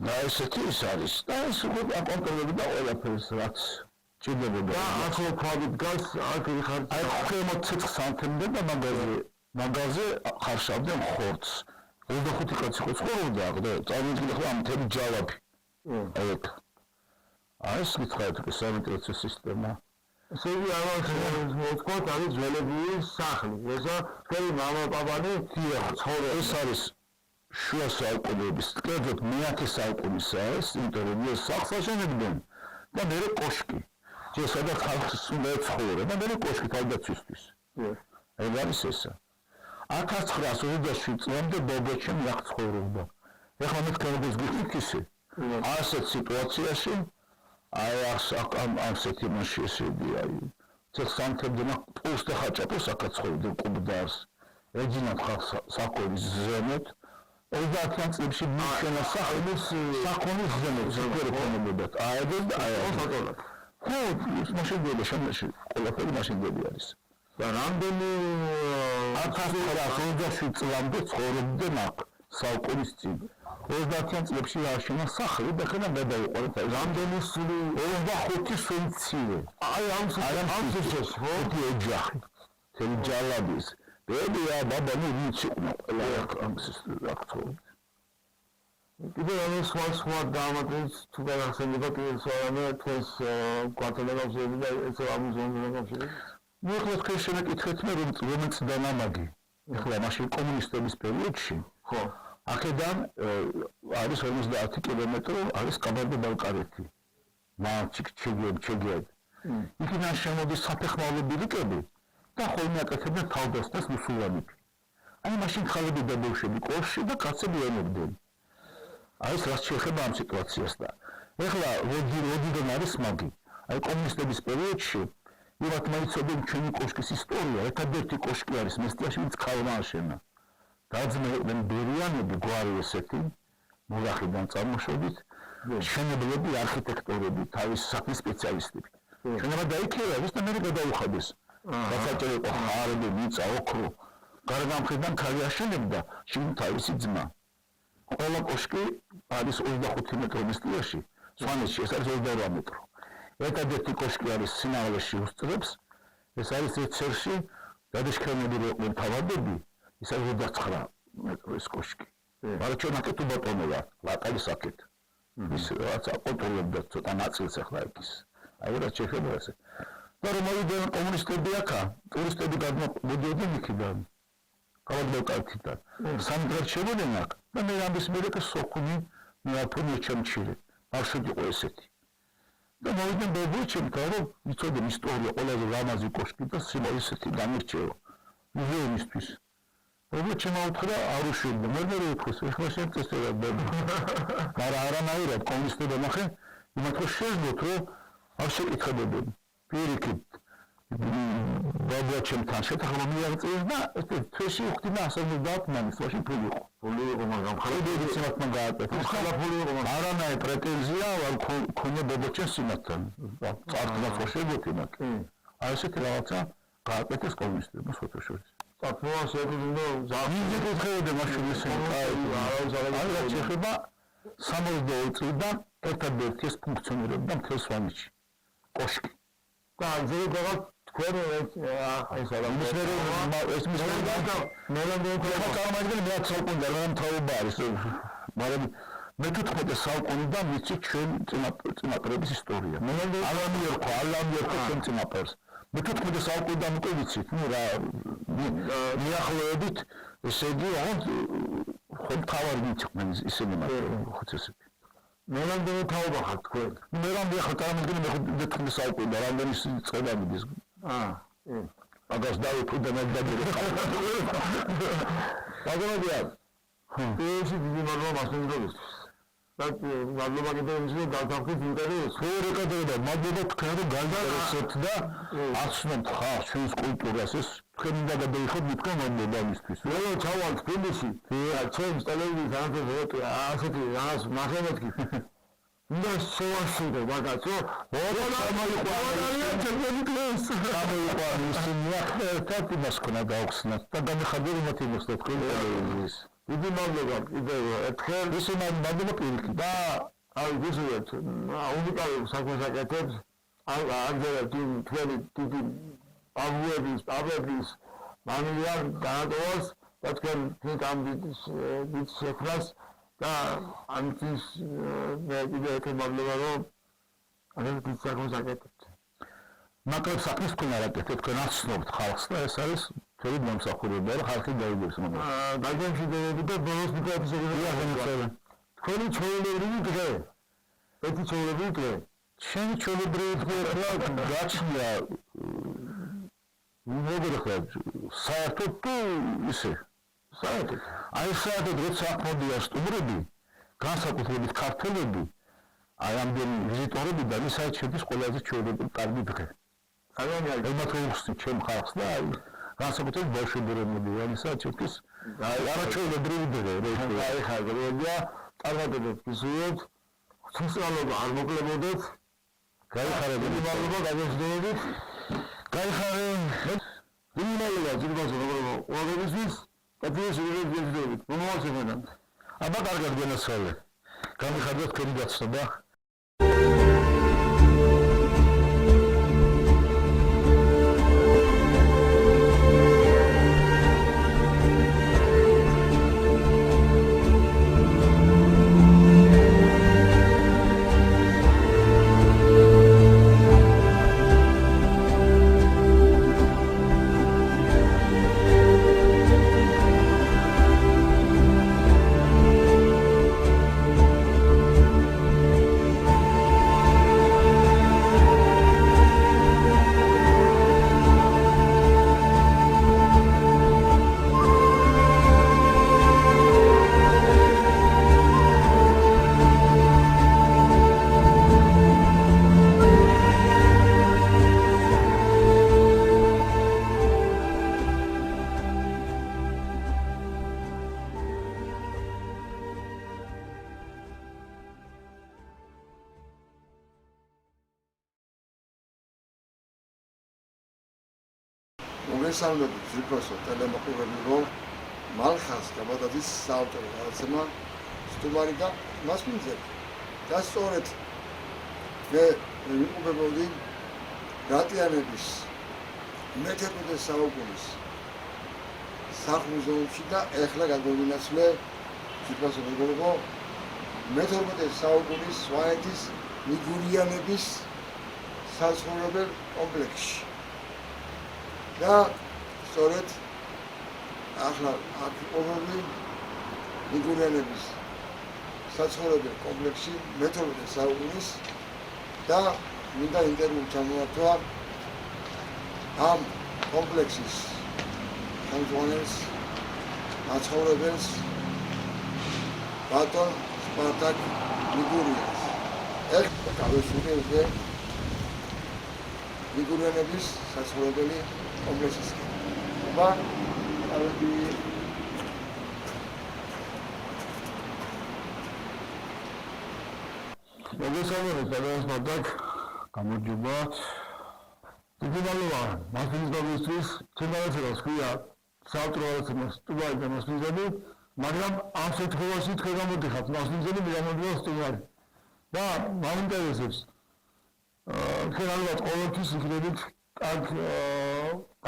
და ესეთი ის არის და ეს აკონტროლებდა ყველაფერს რაც ჭირდებოდა და ახლა თავით გას აქ ხარ აი ქვემოთ ცეცხლ სანთემდე და მაგაზე ხარშავდნენ ხორცს 25 კაცი ხო ცხოვრობდა და წარმოიდგინე ხო ამ მთელი ჯალაფი აი ეს ის მითხარით სამეტროცე სისტემა ესე იგი ამას არის ძველებური სახლი ესა თქვენი მამა პაპანი ცხოვრობს ეს არის შუა საუკუნეების კერძოდ მე-10 საუკუნისა ეს იმიტომ რომ ეს სახლს აშენებდნენ და მერე კოშკი ჯერ სადაც ხალხი უნდა ეცხოვრა და მერე კოშკი თავდაცვისთვის აი არის ესა 1927 წლამდე ბობოჩემ აქ ცხოვრობდა ეხლა მე თქვენს გიხდით ისე ასეთ სიტუაციაში აი ამ სეტიმაში ესედი აი ცეცხლსანთებდნენ პულს და ხაჭაპურს აქ ცხოვრობდნენ კუბდარს ეძინათ ხალხს საკოლის ზემოთ 30-იან წლებში მიშენა სახლის საკოლის ზემოთ ზოგიერთი კონებებად აედეს და აი ხო ის მაშინდელი შემეში ყველაფერი მაშინდელი არის და რამდენი 1927 წლამდე ცხოვრობდნენ აქ საუკუნის წინ 30-იან წლებში ააშენა სახლი და ხენა მე დაიყვანეთ რამდენი სული 25 სუნცივე აი ამ სულს ხოთი ოჯახი თელი ჯალადის ბებია ბაბა ნუ ვიცი ყველა ამ აქცხოვს კიდევ ამ სხვა დამატებს თუ გახსენდება კიდევ თქვენს კვარტალებში და ეს ამ ზონებში ნუ ახლა თქვენ შევეკითხეთ მე რომელიც დანამაგი ახლა მაშინ კომუნისტების პერიოდში ხო აქედან არის 50 კილომეტრი არის კაბარდა-ბალკარეთი ჩეგიად იქიდან შემოდის საფეხმავლო რიკები და ხოლმე აკეთებდნენ თავდასხმას მუსულმანები აი მაშინ ხალები და ბოლშევიკი კოშკი და კაცები ენებდნენ აი ეს რაც შეეხება ამ სიტუაციას და ეხლა როდიდან არის მაგი აი კომუნისტების პერიოდში ირათ მაიცოდნენ ჩვენი კოშკის ისტორია ერთადერთი კოშკი არის მესტიაში ვინც ქალმა აშენა დაძმეებდნენ ბერიანები გვარი ესეთი მურახიდან წარმოშობით მშენებლები არქიტექტორები თავის საქმის სპეციალისტები შეიძლება დაიქირავეს და მე გადაუხადეს გასაჭირო იყო ხარები მიწა ოქრო გარდა მხრიდან ქალი აშენებდა შინ თავისი ძმა ყველა კოშკი არის 25 მეტრის სტილში სვანეთში ეს არის 28 მეტრი ერთადერთი კოშკი არის სინაღლეში უსწრებს ეს არის ეცერში გადაშქრებილი იყვნენ თავადები ის არის 29 მეტრის კოშკი მაგრამ ჩვენ აქეთ უბატონო ვარ ლატალის აქეთ ის რაც აკონტროლებდა ცოტა ნაწილს ახლა იქის აი რა შეეხება ესე და რომ მოიდნენ კომუნისტები აქა ტურისტები გადმოდიოდნენ იქიდან კაბარდა-ბალკარეთიდან სამგრად შევედნენ აქ და მე ამის მერე სოხუმი მეაფონი ჩემჩილე მარშრუტი იყო ესეთი და მოიდნენ ბებუჩემთან რომ იცოდნენ ისტორია ყველაზე ლამაზი კოშკი და სიმოისეთი გამირჩევა მუზეუმისთვის ბებუჩემ აუთხრა არ უშვებდა მე ვერ უთხრეს ეხლა შემწესდა მაგრამ არანაირად კომუნისტები ნახე იმათ რომ შეძლოთ რომ არ შეკითხებოდნენ პირიქით ბებუჩემთან შეთანხმება მიაღწიეს და ეს თვეში უხდინა ასამდე დაათმანის ვაში ფული იყო მაგრამ ხალხები სიმართლე გააკეთეს ხალხური იყო არანაირ პრეტენზია არ ქონია ბებუჩემს სიმართლე წარდგას შეგვექინა აი ესეთი რაღაცა გააკეთეს კომუნისტებმა სოციალისტებს საფუა შეგვიძლია ზამიზე კითხებოდა მაშინ ესე აი რა შეეხება 62 წლიდან ერთადერთი ეს ფუნქციონირებდა მთელ სვანეთში კოშკი და ზოგადად თქვენ ეს არა ეს მე საუკუნიდან რა მთავრობა არის მაგრამ მე-14 საუკუნიდან ვიცი ჩვენ წინაპრების ისტორია ალამიერქო ჩვენ წინაპრებს მე-14 საუკუნიდან უკვე ვიცით ნუ რა მიახლოებით ესე იგი ხომ თავარი მიწყვნენ ისინი მაგრამ ხო წესები მე რამდენი თაობა ხარ თქვენ მე რამდენი ხარ წარმოგიდგენთ მე-15 საუკუნიდან რამდენი წელი მიდის აგას დავიქო და მე დაგერე აგონებია ეს დიდი მადლობა მასწავლებლისთვის მადლობა კიდევ იმის რომ დავთანხმდით ინტერვიუს. ხო რეკადრება, მადლობა თქვენ რომ გაინტერესებთ და ახსნებთ ხალხს ჩვენს კულტურას ეს თქვენ უნდა გადაიხოთ მითქვა მადლობა ამისთვის. რო ჩავალ თბილისში, ჩემს ტელევიზიის ანთებოთ ასეთი რაღაც ნახევარკი. უნდა შევასრულო მაგაცო. ერთად იმას ქონა გაუხსნათ და განხადები მათ იმას და თქვენ ტელევიზიის. დიდი მადლობა კიდევ ერთხელ ისე მადლობა პირიქით. და აი გიჟღერთ უნიკალურ საქმეს აკეთებთ. აგერეთ თქვენი დიდი პავლების მანიან დაადოვას და თქვენ ამ დიდ შექმნას და ამის მე კიდევ ერთხელ მადლობა რომ ამ დიდ საქმეს აკეთებთ. მაგრამ საქმეს თქვენ არ აკეთებთ, თქვენ ახსნებთ ხალხს და ეს არის თქვენი მომსახურება და ხალხი დაიგებს მომავალ. დაგემშვიდობები და ბოლოს მიკროფონს შეგიძლიათ. თქვენი ჩვეულებრივი დღე. ერთი ჩვეულებრივი დღე. შენი ჩვეულებრივი დღე რა გაჩნია როგორ ხარ საერთოდ თუ ისე საერთოდ აი საერთოდ როცა აფროდია სტუმრები განსაკუთრებით ქართველები აი ამდენი ვიზიტორები და ის საერთოდ შედის ყველაზე ჩვეულებრივი კარგი დღე. ალბათ უხსნით ჩემ ხალხს და აი განსაკუთრებით ბავშვები რომ მოდიან ისა ჩემთვის არაჩვეულებრივი დღე აი ხარ გროია წარმატებებს გისურვებთ ღვთისმშობლობა არ მოკლებოდეთ გაიხარებოდი მადლობა გაგეშდებით გაიხარებ იმელა ძირბაზე როგორ უაღრესის და დღეს ვიღებთ მომავალ აბა კარგად გენასწავლე გამიხარდეთ თქვენი გაცნობა მოგესალმებით ძირფასო ტელემოყურები რომ მალხას გამოდადის საავტორო რაღაცება სტუმარი და მას მინძებ და სწორედ მე ვიმყოფებოდი რატიანების მე-11 საუკუნის სახლ-მუზეუმში და ეხლა გადმოვინაცვლე ძირფასო მეგობრებო მე-12 საუკუნის სვანეთის მიგურიანების საცხოვრებელ კომპლექსში და სწორედ ახლა აქ ყოველი მიგურიანების საცხოვრებელ კომპლექსში მე-12 საუკუნის და მინდა ინტერვიუ ჩამოვართვა ამ კომპლექსის ხელმძღვანელს მაცხოვრებელს ბატონ სპარტაკ მიგურიანს ეხლა გავეშურე მიგურიანების საცხოვრებელი კომპლექსის აბა ავედი მოგესალმებით ბატონ სპარტაკ გამარჯობათ დიდი მადლობა მასის დაგისთვის ჩემს ხია საავტორო რაღაცა სტუმარი და მასმიზები მაგრამ ამ შემთხვევაში თქვენ გამოდიხართ მასმიზები მიგამოდიოს სტუმარი და მაინტერესებს თქვენ ალბათ ყოველთვის იქნებით აქ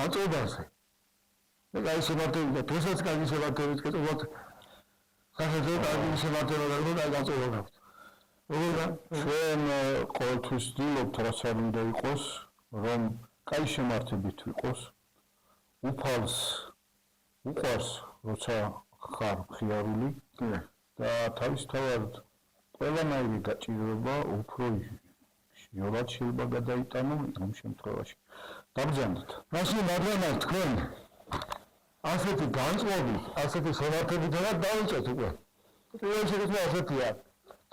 აწოდაზე და აი შემართებით და დღესაც კარგი შემართებით კეთობთ სახელმწიფო კარგი შემართება და როგორ აწოდა გაქვთ ჩვენ ყოველთვის ვდილობთ რაც არ უნდა იყოს რომ კაი შემართებით ვიყოს უფალს უყვარს როცა ხარ მხიარული და თავისთავად ყველანაირი გაჭირვება უფრო იოლად შეიძლება გადაიტანო ამ შემთხვევაში დაბრძანდეთ მაშინ მაგრამ თქვენ ასეთი განწყობით ასეთი შემართებით რა დავიწყეთ უკვე პირველ შეგვიძლია ასეთია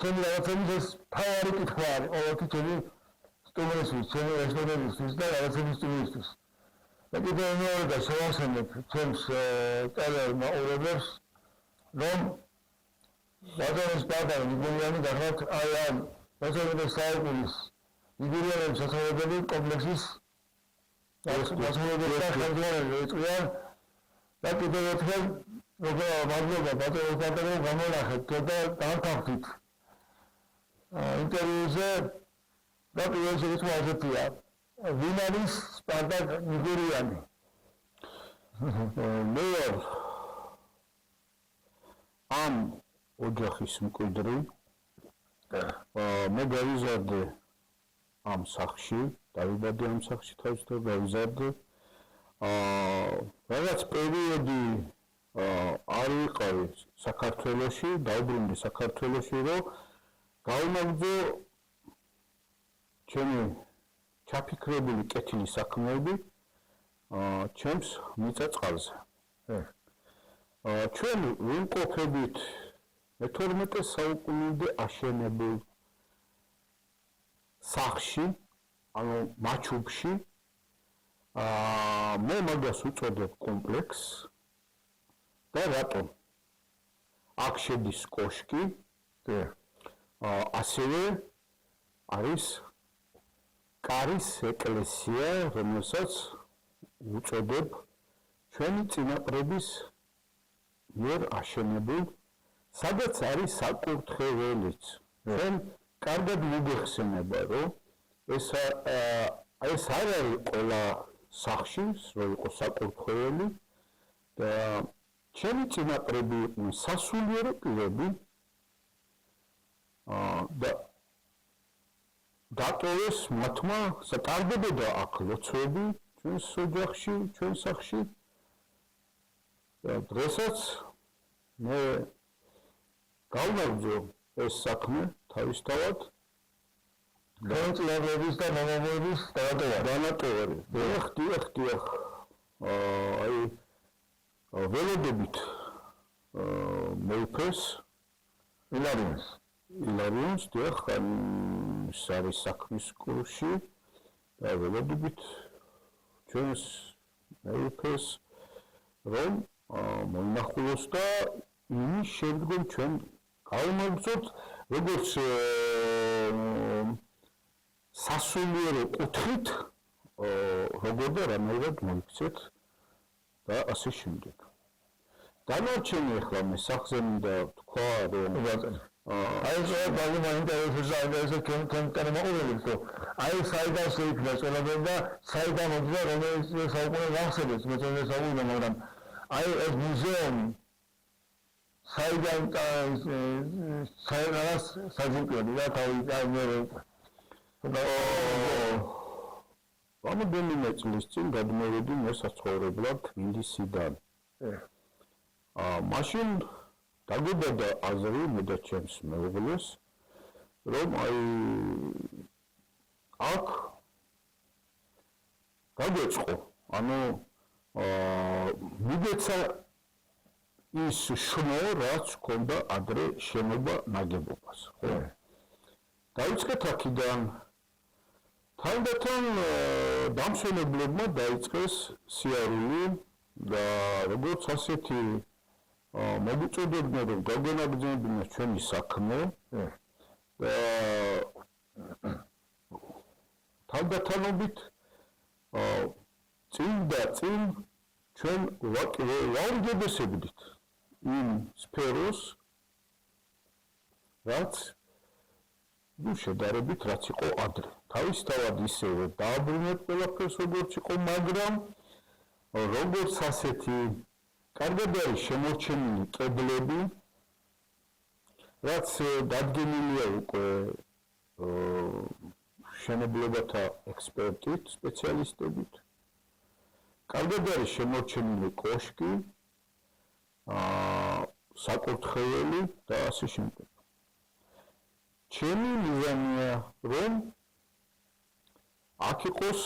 ჩემი რაღაცების ეს თავარი კითხვა არის ყოველთვის ჩემი სტუმრისთვის, ჩემი ესპონსორისთვის და რაღაცების სტუმრისთვის. და კიდევ მეორე და შევახსენებ ჩემს ტელემაყურებლებს, რომ ბაზარის პარტნიორი ნიგერიანი გახლავთ აი ამ 20 საუკუნის ნიგერიელების სასწავლებელი კომპლექსის მასწავლებელი და ხელმძღვანელი ეწვიან და კიდევ ერთხელ მადლობა ბაზარის პარტნიორს გამონახეთ და დავთანხმდით ინტერვიუზე და პირველ რიგში ასეთია ვინ არის სპარტაკ ნიგერიანი? მე ამ ოჯახის მკვიდრი მე გავიზარდე ამ სახლში, დავიბადე ამ სახლში თავისთავად გავიზარდე. რაღაც პერიოდი არ ვიყავი საქართველოში, დაუბრუნდი საქართველოში, რომ გავიმაგზო ჩემი ჩაფიქრებული კეთილი საქმეები ჩემს მიწა-წყალზე. ჩვენ ვიმყოფებით მე-12 საუკუნემდე აშენებულ სახლში, ანუ მაჩუბში. მე მაგას უწოდებ კომპლექსს და რატომ? აქ შედის კოშკი, ასევე არის კარის ეკლესია, რომელსაც უწოდებ ჩვენი წინაპრების მიერ აშენებულ, სადაც არის საკურთხეველიც. ჩვენ კარგად მოგეხსენება, რომ ეს არ არის ყველა სახლში, რომ იყოს საკურთხეველი და ჩემი წინაპრები იყვნენ სასულიერო პირები და დატოვეს მათმა სატარდებოდა აქ ლოცვები ჩვენს ოჯახში, ჩვენ სახლში. დღესაც მე გავმაგზო ეს საქმე თავისთავად განწყობების და მომავლის დანატოვარი. დიახ. აი ველოდებით მეუფეს ილარიონს დიახ, ის არის საქმის კურსში და ველოდებით ჩვენს მეუფეს რომ მონახულოს და იმის შემდგომ ჩვენ გავიმაგზოთ როგორც სასულიერო კუთხით როგორ და რამეულად მოიქცეთ და ასე შემდეგ. დანარჩენი ახლა მე სახზე მინდა თქვა რომ აი ეს ბალმა ინტერესებს კენკენმაყურებელს რომ აი საიდან შეიქმნა ყველაფერი და საიდან მოძრა რომელიც საუკუნე გახსოვდეს მე საუკუნე მაგრამ აი ეს მუზეუმი საიდან საერთოდ საძინკელი და თავი მე რამოდენიმე წლის წინ გადმოვედი მე საცხოვრებლად თბილისიდან. მაშინ დაგებოდა აზრი მე და ჩემს მეუღლეს, რომ აი აქ გადაწყო, ანუ მიგეცა ის შნო, რაც ჰქონდა ადრე შენობა ნაგებობას. დაიწყეთ აქედან თანდათან დამსვენებლებმა დაიწყეს სიარული და როგორც ასეთი მოგუწოდებდნენ რომ გავგენაგრძობდნენ ჩვენი საქმე და თანდათანობით წინ ჩვენ ვაუგებესებდით იმ სფეროს რაც შედარებით რაც იყო ადრე. თავისთავად ისევე დააბრუნეთ ყველაფერს როგორც იყო, მაგრამ როგორც ასეთი კარგად არის შემორჩენილი კედლები, რაც დადგენილია უკვე მშენებლობათა ექსპერტით, სპეციალისტებით. კარგად არის შემორჩენილი კოშკი, საკურთხეველი და ასე შემდეგ. ჩემი მიზანია, რომ აქ იყოს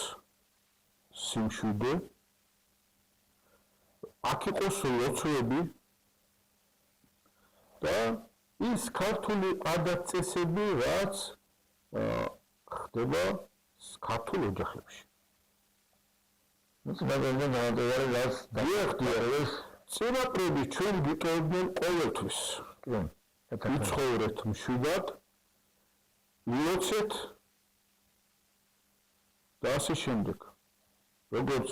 სიმშვიდე, აქ იყოს ლოცვები და ის ქართული ადათ-წესები, რაც ხდება ქართულ ოჯახებში. წინაპრები ჩვენ ვიკევებდნენ ყოველთვის. ვიცხოვრეთ მშვიდად, ილოცეთ და ასე შემდეგ. როგორც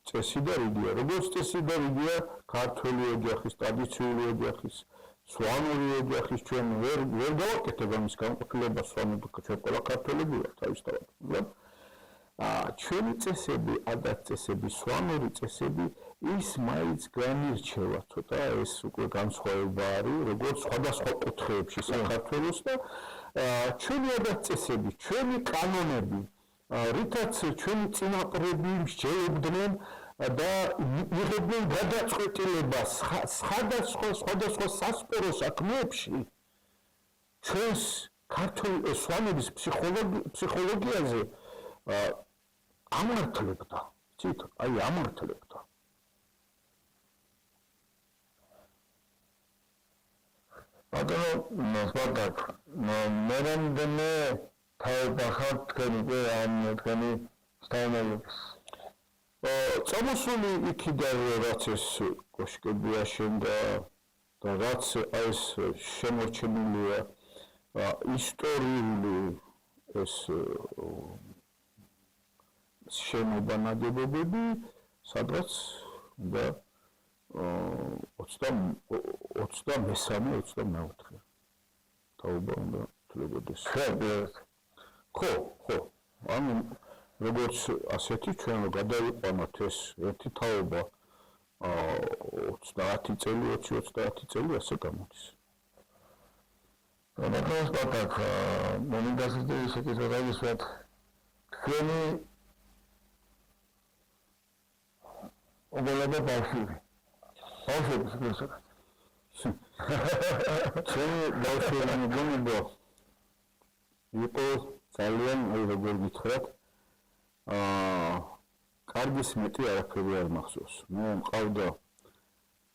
წესი და რიგია ქართული ოჯახის, ტრადიციული ოჯახის, სვანური ოჯახის ჩვენ ვერ გავაკეთებ ამის განყოფილებას სვანური ჩვენ ყველა ქართველები ვართ თავისთავად. ჩვენი წესები, ადათ-წესები, სვანური წესები ის მაინც განირჩევა ცოტა ეს უკვე განსხვავება არის როგორც სხვადასხვა კუთხეებში საქართველოს და ჩვენი ადათ-წესები, ჩვენი კანონები, რითაც ჩვენი წინაპრები მსჯელობდნენ და იღებდნენ გადაწყვეტილებას სხვადასხვა სასპორო საქმეებში ჩვენს ქართული სვანების ფსიქოლოგიაზე ამართლებდა, ამართლებდა. ბატონო სპარტაკ, მე რამდენი თავება ხარ თქვენ უკვე ამ თქვენი სტაილებს. წამოსული იქიდან რაც ეს კოშკები აშენდა და რაც ეს შემორჩენილია ისტორიული ეს შენობა ნაგებობები, სადაც და 23-24 თაობა უნდა თვლებოდეს. ხო, ანუ როგორც ასეთი ჩვენ გადავიყვანოთ ეს ერთი თაობა 30 წელი, 20-30 წელი ასე გამოდის. ბატონო სპარტაკ, მომინდასდე ისეთი რაღაცა თქვენი ობოლება ბავშვები. ბავშვების გასაგებ. ჩვენი ბავშვები მგონია იყო ძალიან როგორ გითხრათ კარგის მეტი არაფერი არ მახსოვს. მე მყავდა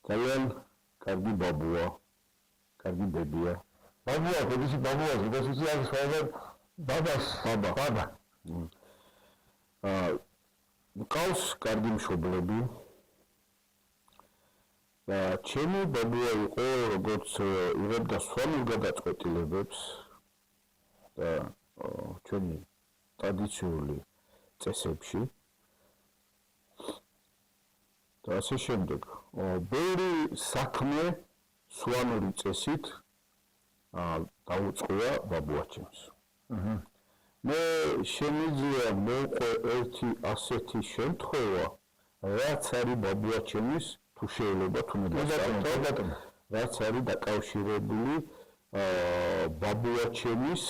ძალიან კარგი ბაბუა, კარგი ბებია. ბაბუა, ეს ის არის ბაბა. მყავს კარგი მშობლები. და ჩემი ბაბუა იყო როგორც იღებდა სვანურ გადაწყვეტილებებს და ჩვენი ტრადიციული წესებში და ასე შემდეგ. ბევრი საქმე სვანური წესით დაუწყია ბაბუაჩემს. მე შემიძლია მოვყო ერთი ასეთი შემთხვევა, რაც არის ბაბუაჩემის თუ შეიძლება რაც არის დაკავშირებული ბაბუაჩემის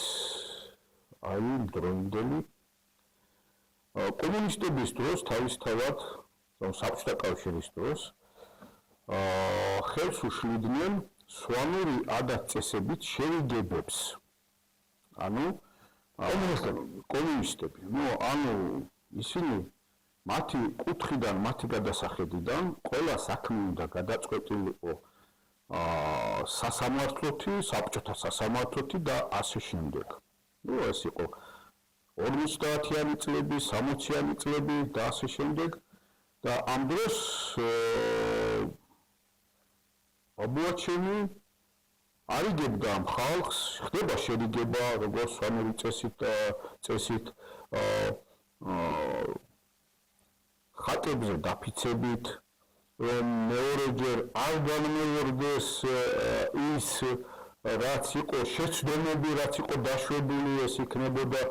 დროინდელი კომუნისტების დროს თავისთავად საბჭოთა კავშირის დროს ხელს უშლიდნენ სვანური ადათ-წესებით შევიგებებს. ანუ კომუნისტები. ისინი მათი კუთხიდან, მათი გადასახედიდან ყველა საქმე უნდა გადაწყვეტილიყო სასამართლოთი, საბჭოთა სასამართლოთი და ასე შემდეგ. ეს იყო 50-იანი წლები, 60-იანი წლები და ასე შემდეგ. და ამ დროს ბაბუაჩემი არიგებდა ამ ხალხს, ხდება შერიგება როგორც სვანური წესით ხატებზე დაფიცებით, რომ მეორეჯერ არ განმეორდეს ის რაც იყო შეცდომები, რაც იყო დაშვებული, ეს იქნებოდა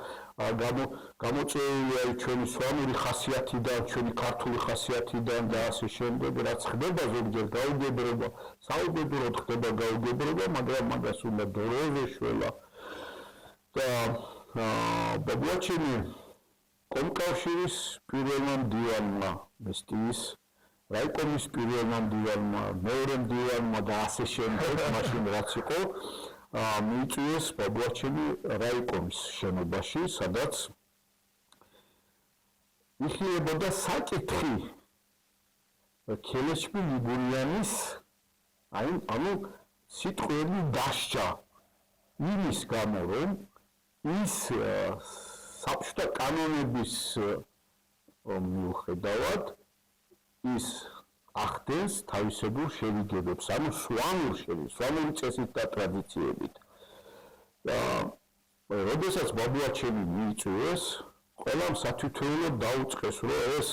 გამოწვეული ჩვენი სვანური ხასიათიდან, ჩვენი ქართული ხასიათიდან და ასე შემდეგ, რაც ხდება ზოგჯერ გაუგებრობა, საუბედუროდ ხდება გაუგებრობა, მაგრამ მაგას უნდა დროზე შველა. და ბაბუაჩემი კომკავშირის პირველმა მდივანმა, მესტიის რაიკომის პირველმა მდივანმა, მეორე მდივანმა და ასე შემდეგ, მაშინ რაც იყო მიიწვიეს ბაბუაჩემი რაიკომის შენობაში, სადაც იხილებოდა საკითხი ქელეშმი ლიგურიანის, ანუ სიტყვები დასჯა იმის გამო, რომ ის საბჭოთა კანონების მიუხედავად ის ახდენს თავისებურ შევიგებებს, ანუ სვანური წესით და ტრადიციებით. როდესაც ბაბუაჩემი მიიწვიეს, ყველამ სათვითველოდ დაუწყეს, რომ ეს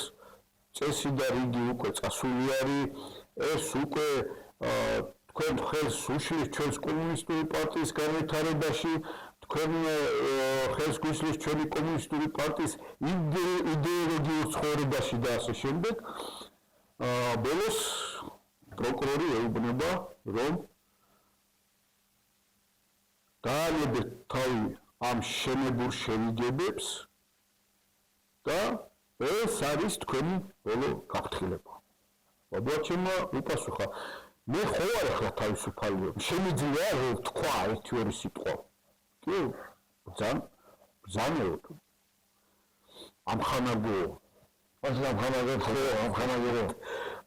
წესი და რიგი უკვე წასული არის, ეს უკვე თქვენ ხელს უშლის ჩვენს კომუნისტური პარტიის განვითარებაში, თქვენ ხელს გუშლის ჩვენი კომუნისტური პარტიის იდეოლოგიურ ცხოვრებაში და ასე შემდეგ. ბოლოს პროკურორი ეუბნება, რომ დაანებეთ თავი ამ შემებურ შევიგებებს და ეს არის თქვენი ბოლო გაფრთხილება. ბაბუაჩემმა უპასუხა, მე ხო არ ახლა თავისუფალია, შემიძლია რომ თქვა ერთგვარი სიტყვა. კი, ბრძანებოდ. ამხანაგო.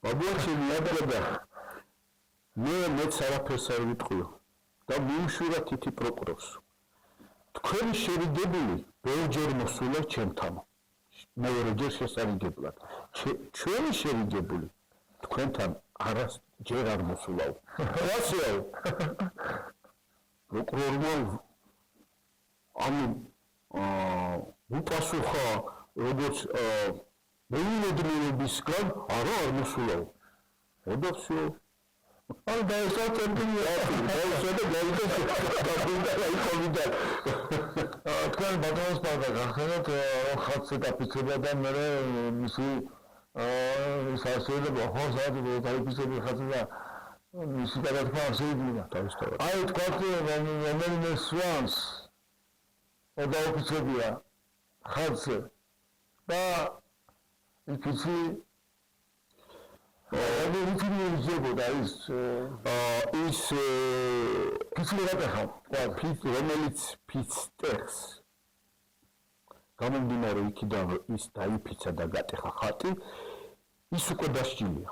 ბაბუაჩემი ადრება მეც არაფერს არ ვიტყვიო და მიუშვირა თითი პროკურორს. თქვენი შევიგებული ბევრჯერ მოსულა ჩემთან. მეორეჯერ შესარიგებლად. ჩვენი შევიგებული თქვენთან არასჯერ არ მოსულაო. რასეო? პროკურორმა უპასუხა, როგორც მეუნედნიერებისგან არ მოსულაო. და всё. ან დაესწრებია თქვენ ბატონოს პარდა გახსენოთ ხალხზე დაფიქსირდა და მე მისი სასწავლებლო ხორცად დაიფიქსირდა ხალხზე და მისი გადათქმა არ შეიძლება თავისთავად. აი თქვა რომელიმე სვანს დაუფიქსირდა ხალხზე და იქიცი რომელიც ფიცტეხს გამომდინარე იქიდან ის დაიფიცა და გატეხა ხატი, ის უკვე დასჯილია.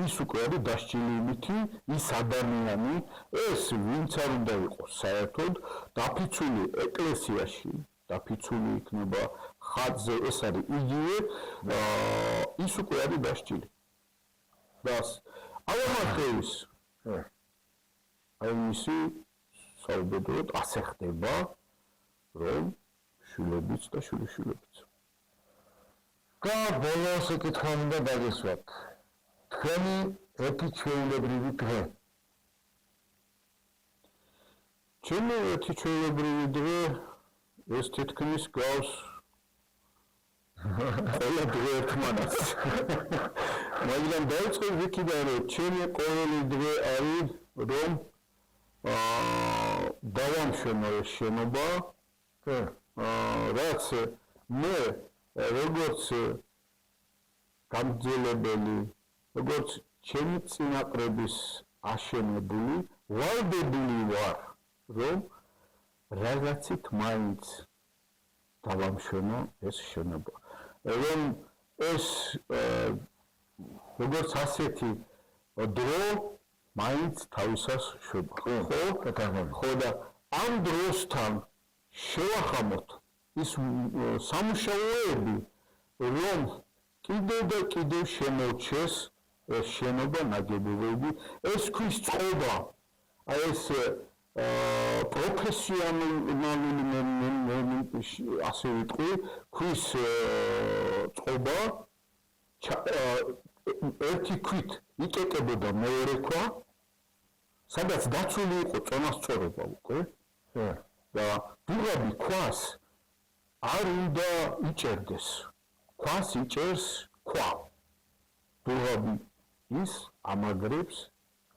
ის უკვე არის დასჯილი იმითი, ის ადამიანი, ეს ვინც არ უნდა იყოს საერთოდ დაფიცული ეკლესიაში, დაფიცული იქნება ხატზე, ეს არის იგივე, ის უკვე არის დასჯილი. და ამავდროულად აი მისი საუბედუროდ ასე ხდება, რომ შვილებიც და შვილიშვილებიც. და ბოლოს ეკითხა უნდა დაგესვათ. თქვენი ერთი ჩვეულებრივი დღე. ჩემი ერთი ჩვეულებრივი დღე ეს თითქმის გავს ყველა დღე ერთმანეთს. მაგრამ დაიწყო იქიდან, რომ ჩემი ყოველი დღე არის, რომ დავამშვენო ეს შენობა, რაც მე როგორც გამძელებელი, როგორც ჩემი წინაპრების აშენებული, ვალდებული ვარ, რომ რაღაცით მაინც დავამშვენო ეს შენობა. რომ ეს როგორც ასეთი დრო მაინც თავისას შვება. ხო და ამ დროსთან შევახამოთ ის სამუშაოები, რომ კიდევ და კიდევ შემორჩეს ეს შენობა ნაგებობები, ეს ქვის წყობა, აი ეს პროფესიონალური ასე ვიტყვი, ქვის წყობა ერთი ქვით იკეტებოდა მეორე ქვა, სადაც დაცული იყო წონასწორობა უკვე და დუღაბი ქვას არ უნდა იჭერდეს. ქვას იჭერს ქვა. დუღაბი ის ამაგრებს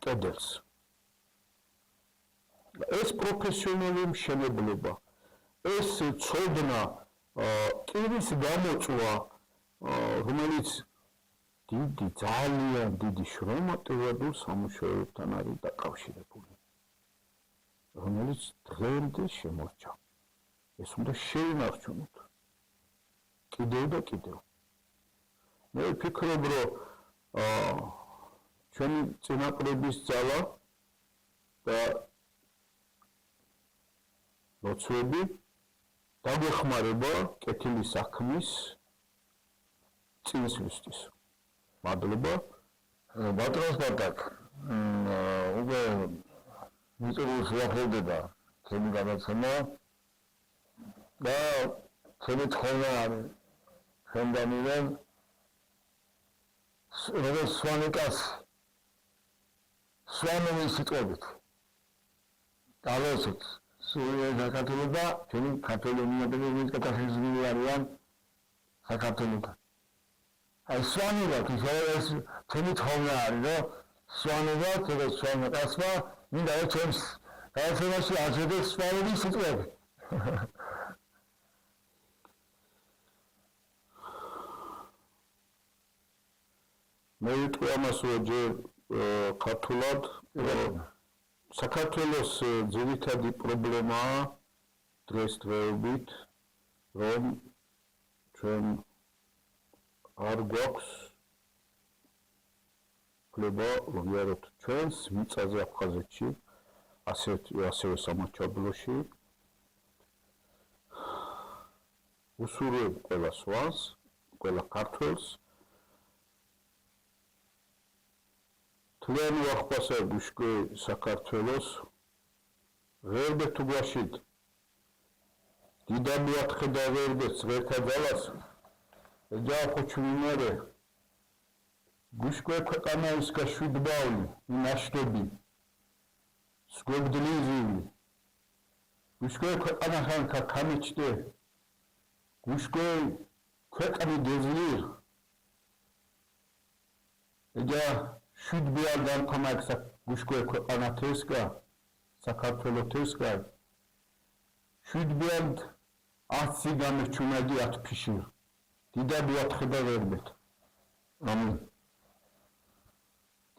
კედელს. ეს პროფესიონალური მშენებლობა, ეს ცოდნა, კირის გამოწვა, რომელიც დიდი, ძალიან დიდი შრომატევადურ სამუშაოებთან არის დაკავშირებული, რომელიც დღემდე შემორჩა. ეს უნდა შეინარჩუნოთ კიდევ და კიდევ. მე ვფიქრობ, რომ ჩვენი წინაპრების ძალა და ლოცვები დაგვეხმარება კეთილი საქმის წინსვლისთვის. მადლობა. ბატონო სპარტაკ, უკვე მიწურულს უახლოვდება ჩემი გადაცემა და ჩემი თხოვნა არის ხელმძღვანელთან როგორც სვანიკას სვანოვის სიტყვებით დავასწროთ სულ საქართველოს და ჩვენი ქართული მინატრების გადახიზნილი არიან საქართველოსთან. აი სვანობა ის ჩემი თხოვნა არის, რომ სვანობა როგორც სვანიკასმა მინდა რომ ჩემს გადაცემაში აძლევდეს სვანოვის სიტყვები. მე ვიტყვი ამას ჯერ ქართულად საქართველოს ძირითადი პრობლემაა დღესდღეობით რომ ჩვენ არ გვაქვს კლება ვიაროთ ჩვენს მიწაზე აფხაზეთში ასევე სამაჩაბლოში უსურვებ ყველა სვანს ყველა ქართველს თლიანი ვახბასა გუშკე საქართველოს ღერბე თუ გვაშით დიდამი ათხედა ღერბეს ღერთა ძალას ეჯახო ჩვინარე გუშკე ქვეყანა ის გაშვიდბაული ნაშტები სგობდლიზი გუშკე ქვეყანა ხანქა ქამიჩდე გუშკე ქვეყანი დეზლირ ეჯა შუდბიალ დამკომაქსა გუშკე ქვეყანა თესკა საქართველოს თესკა შუდბიალ 10 გამერჩუნადი 10 ფიში დიდაბი ათხედა ვერბეთ ამინ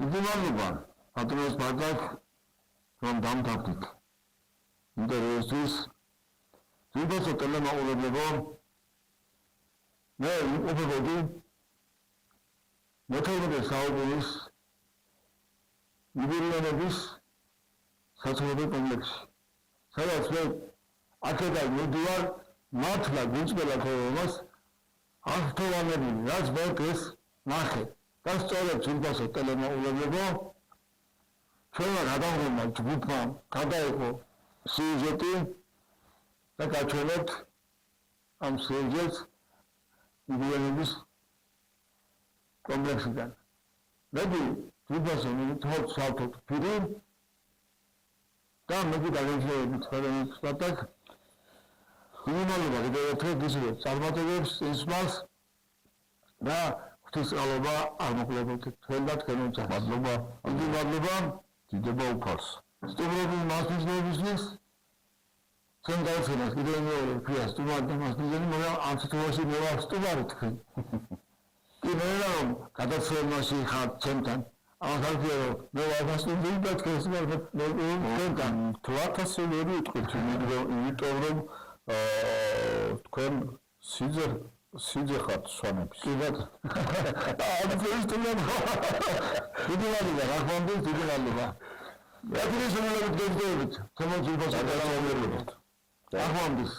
დიდი მადლობა ბატონო სპარტაკ რომ დამთავრდით ინტერესის ვიდეო ტელემაყურებლებო მე უპირობდი მეთაურობის საუბრის იბერიანების საცხოვრებელ კომპლექსში სადაც მე აქედან მიდივარ მართლა გუწმელა თორემას ახთოვანები რაც ბოლოს ნახე და სწორედ თუნდაც ტელემაყურებლებო ჩვენმა გადავღმა ჯგუფმა გადაიღო სიუჟეტი და გაჩვენოთ ამ სიუჟეტს იბერიანების კომპლექსიდან მედი თუნდაც თორ საერთოდ პირი და მედი დაგეძლიერებით ხელმძღვანელი სპარტაკ მinimalობა კიდევ ერთხელ გისურვებ წარმატებებს ისმას და ღვთისმსწავლობა არ მოკლებით თქვენ და თქვენი ოჯახს. მადლობა. დიდი მადლობა. დიდება უფალს. სტუმრობის მასპინძლობისთვის ჩვენ დავცინოთ კიდევ მეორე ფია სტუმარი და მასპინძელი მაგრამ ამ სიტუაციაში მე ვარ სტუმარი თქვენ. კი მე რომ გადაცემაში ხარ ჩემთან ამას არ ვიარო მე ვარ მასპინძელი და თქვენ სტუმარი თქვენთან თვათ ასე ვერ ვიტყვით იმიტომ რომ თქვენ სიძე ხართ სვანების. კი ბატონო. ამ სტუმარმა დიდი მადლობა რახმანდეს დიდი მადლობა. რატომ შემოვიდეთ გეძდებით? თემოძილებას გადავამერლებთ. რახმანდეს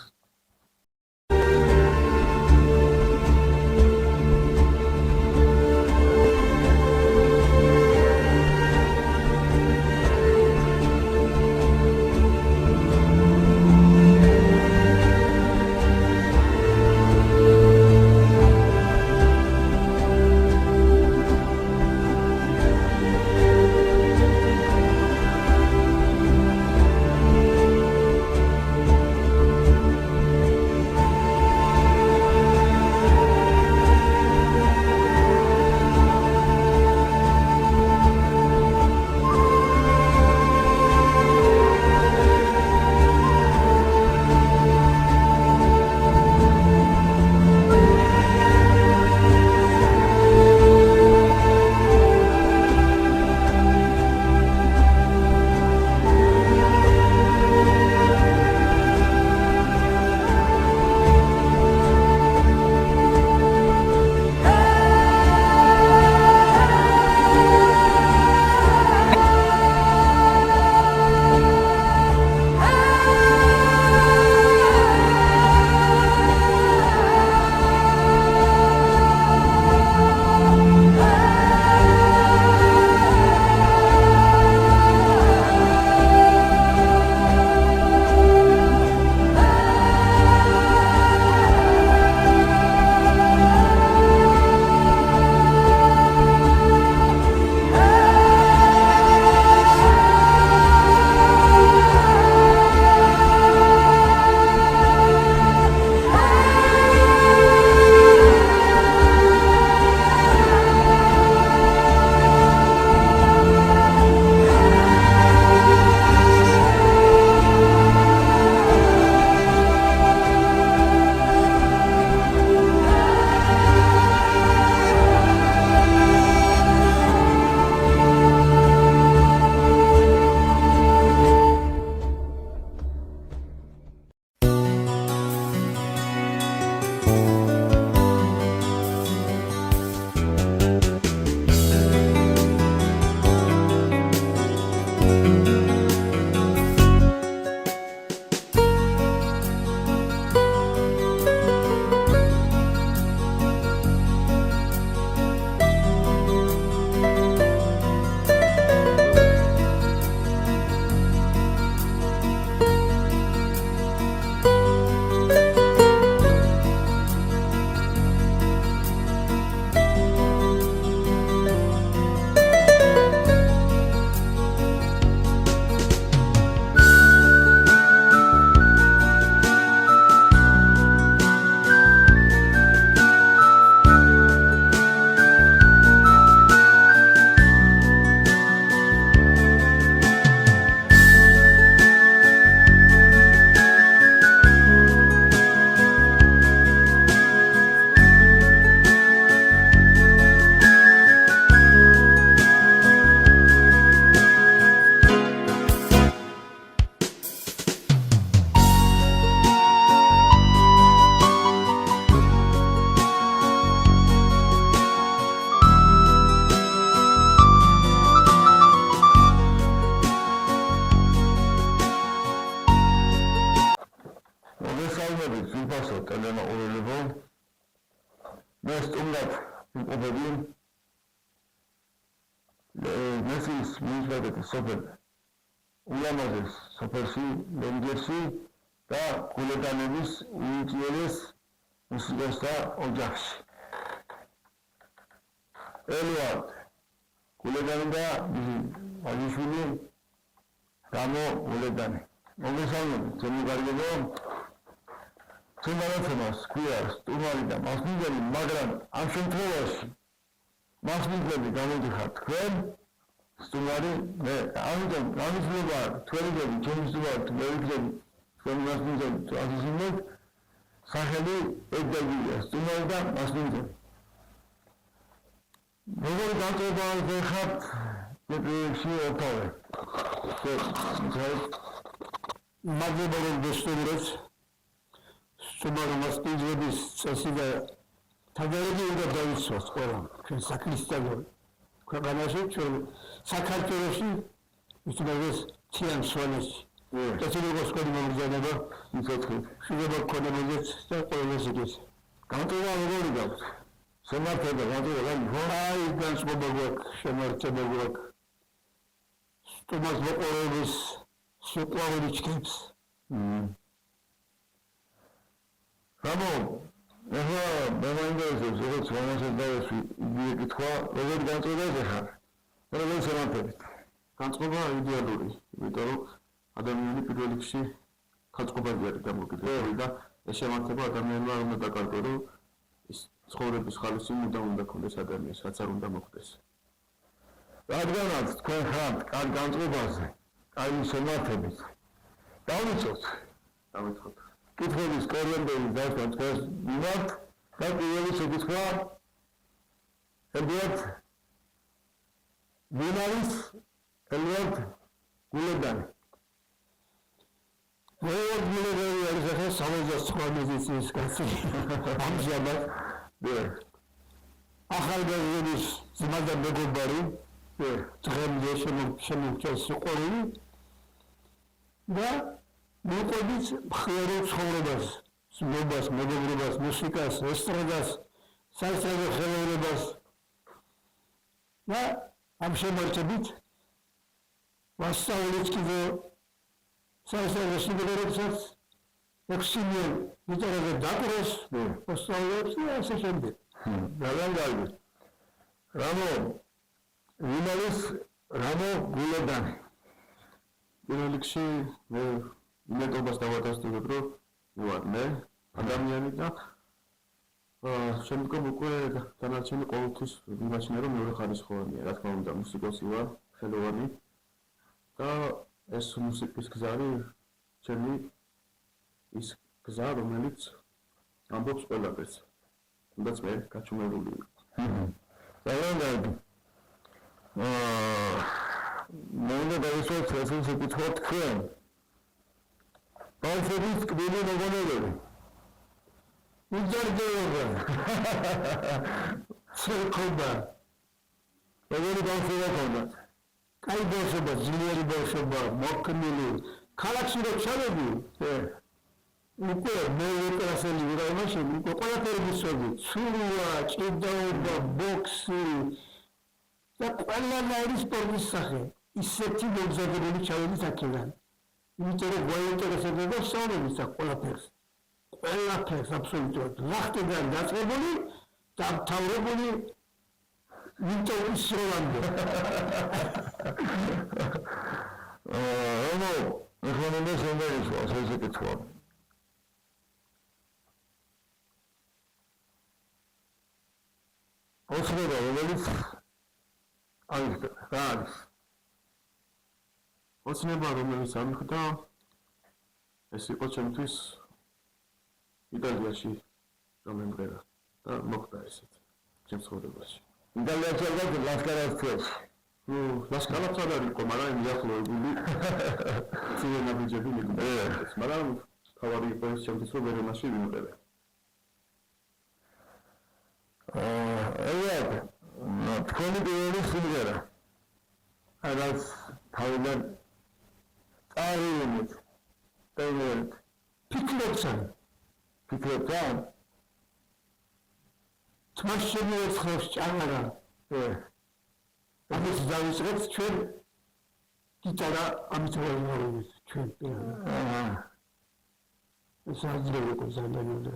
მოგვიყვებოლებო. მე სტუმრად ვიმყოფები მესის მინისტრების სოფელ ულამაზეს სოფელში, ლენგერში და გულედანების უინჭიერეს მუსიკოსთა ოჯახში. ელვარდ გულედანი და ვაჟიშვილი გამო გულედანი. მოგესალმებით, ჩემი კარგებო. ჩემს ქვია სტუმარი და მასმინძელი, მაგრამ ამ შემთხვევაში მასმინძელი გამოდიხარ თქვენ, სტუმარი მე. ამიტომ გამიძვლება თქვენები, ჩემი სტუმარი, თქვენები, თქვენი მასმინძელი, ასიზიმოთ, სახელი ეგდაგია, სტუმარი და მასმინძელი. როგორ განწყობა ხართ პროექტში ოთავე? მადლობა რომ გესტუმრეთ. სტუმარი მასპინძლების წესი და თავგადასავალი უნდა დავიცვათ ყველა ჩვენ საქმისწავლო ქვეყანაში, ჩვენ საქართველოში, ისინი თიან სვანეთში. ეს სკოლის მომზადება იცოცხლით. შეიძლება ქონებოდეთ და ყველას იგეს. განწყობა როგორი გაქვს? შემართება განწყობა აი განწყობა გვაქვს, შემართება გვაქვს. სტუმარს მოყოლების სიყვარული ჩქებს. რამო, ეხლა მე მაინტერესებს, როგორც რომელსაც დავესვი იგივე კითხვა, როგორ განწყობაზე ხარ? როგორ შემართებით? განწყობა იდეალური, იმიტომ რომ ადამიანი პირველ რიგში განწყობაზე არის დამოკიდებული და ეს შემართება ადამიანმა უნდა დაკარგო, რომ ის ცხოვრების ხალისი მუდამ უნდა ქონდეს ადამიანს, რაც არ უნდა მოხდეს. რადგანაც თქვენ ხართ კარგ განწყობაზე, კარგი შემართებით, დავიცოთ. კითხების კორლენდელი დასვა თქვენს მიმართ და პირველი შეკითხვა ელვარდ გულედანი. ელვარდ გულედანი არის ახლა 69 მედიცინის კაცი. ამჟამად ახალგაზრდობის ძმა და მეგობარი დღემდე შემოგჭერს სიყვარული და მოყვებით მხიარულ ცხოვრებას, ცნობას, მეგობრობას, მუსიკას, ესტრადას, საესტრადო ხელოვნებას და ამ შემართებით ვასწავლეთ კიდევ საესტრადო სიმღერებსაც 6 მილიონ ლიტერატურაზე დაკვრას, ვასწავლეთ და ასე შემდეგ. ძალიან კარგი. რამო გულედანი. პირველ რიგში მე იმედობას დავადასტურებ, რომ ვარ მე ადამიანი და შემდგომ უკვე დანარჩენი ყოველთვის ვიმაჩნია, რომ მეორე ხარისხოვანია. რა თქმა უნდა, მუსიკოსი ვარ, ხელოვანი და ეს მუსიკის გზა არის ჩემი ის გზა, რომელიც ამბობს ყველაფერს. თუნდაც მე გაჩუმებული ვიყო. ძალიან კარგი. მე უნდა დავისვათ ეს საკითხი თქვენ. ბავშვების კბილი მოგონებები. უჯერდეობა. ცერკობა. როგორი ბავშვობა ქონდათ? კაი ბავშვობა, ძლიერი ბავშვობა, მოქმილი. ქალაქში რო ჩავედი, უკვე მეორე კლასელი ვიყავ მაშინ, უკვე ყველაფერი ვიცოდი. ცურვა, ჭიდაობა, ბოქსი და ყველანაირი სპორტის სახე. ისეთი მოგზაურობები ჩავედი აქედან. იმიტომ რომ გვაინტერესებდა და ვსწავლობდი და ყველაფერს აბსოლუტურად ლახტიდან დაწყებული და მთავრებული იმიტომ ისროლამდე. ეხლა მე შემდეგი ასე კითხვა. ოცნება რომელიც არის ოცნება რომელიც ამიხდა ეს იყო ჩემთვის იტალიაში რომ მემღერა და მოხდა ესეც ჩემს ცხოვრებაში. იტალიაში ალბათ ლასკარასში. ლასკარასში არ იყო, მაგრამ მიახლოებული ცივენა ბიჭები მიგდებს. მაგრამ თავარი იყო ეს ჩემთვის რომ ვერონაში ვიმღერე. თქვენი პირველი სიმღერა. რაც თავიდან წარიმით. ფიქრობსან. ფიქრობსან? თმას შემოეცხავს ჭამარა. ამის დავიწყებთ ჩვენ გიტარა ამით ვაუბრობთ ჩვენ. ეს აძლევი კოზანდანიო.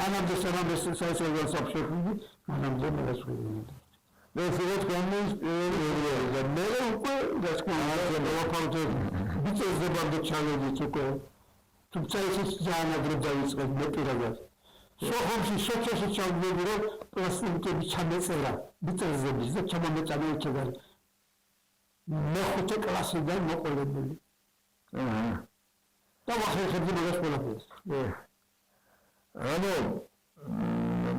მანამდე სამამდე საერთოდ საფშოთი, მანამდე მერასვიდი. ეს ის კომის და მე უკვე დასკვნაა მოვაფართო ბიჭებზე ბანდო ჩავედით უკვე. თუმცა ეს ძალიან ადრე დავიწყეთ მე პირადად. სოხუმში სოციალში ჩავდივდი რომ პლასტიკები ჩამეწერა ბიჭებზე და ჩამომეწადა იქიდან. მეხუთე კლასიდან მოყოლებული. და ვახერხებდი მაგას ყველაფერს.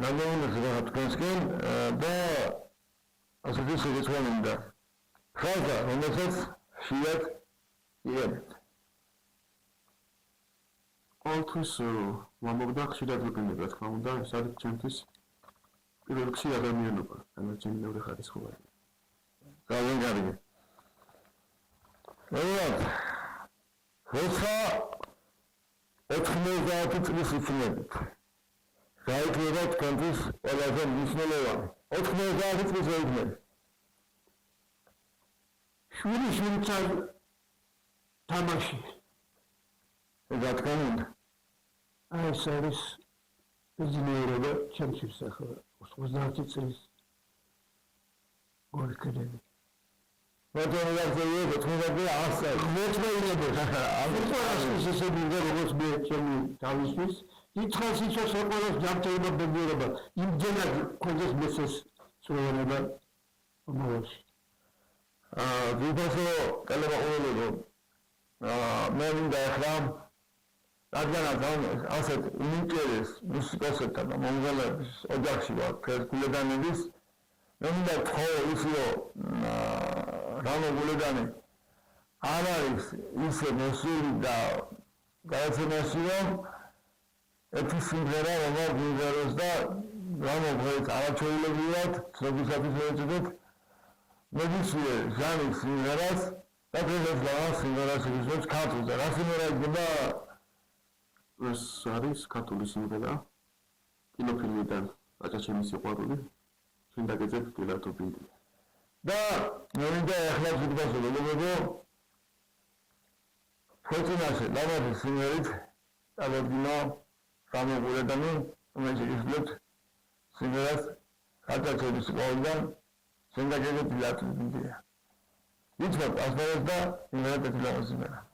ნამდვილად რა თქვენსკენ და ასეთი შეგვიძლია. ხალხა, რომელსაც შეათ იერთ. ყოველთვის ვამბობდა ხშირად ვიყენებ, რა თქმა უნდა, ეს არის ჩემთვის პირველ რიგში ადამიანობა, დანარჩენი მეორე ხარისხოვანი. ძალიან კარგი. ხოცა 90 წლის იქნებით. გაიქნება თქვენთვის ყველაზე მნიშვნელოვანი. 90 წლის იქნებით. შვილი თამაში. რა თქმა უნდა. ეს არის ბიზნესობა ჩემთვის ახლა 90 წლის გორკედები. მაგრამ რა შეიძლება თქვენები ასე მოწმეინებოდ. ამიტომ ესე მინდა როგორც მე ჩემი თავისთვის ითხოვს იცოს ყველას ჯანმრთელობა ბედნიერება. იმდენად კონდეს მესეს სულენება მომავალში. ვიდეო ტელევიზორში მე მინდა ახლა რადგან ასეთ ინტერეს მუსიკოსებთან და მომღერლების ოჯახში ვარ ფერგულედანების მე მინდა თქო ისო რამო გულედანი არ არის ისე მოსული და გააცნესი რომ ერთი სიმღერა რომ გინგეროს და რამო გვერდ არაჩვეულებრივად ცნობისათვის მოეწოდეთ მედიცინე ჟანის სიმღერას და დღეს სიმღერას ვიზობს ქართულზე რა სიმღერა იქნება ეს არის ქართული სიმღერა კინოფილმიდან აჭაჩემი სიყვარული ჩვენ დაგეძებთ ფილატოპიდი და მე მინდა ახლა ზოგადად მოგებო ფოტონაში ლავადი სიმღერით აღადგინა გამოგულედანი უმეჯერისლებთ სიმღერას აჭაჩემი სიყვარულიდან ჩვენ დაგეძებთ ფილატოპიდია იცნობ ასმერეს და სიმღერა პეტრილავა სიმღერა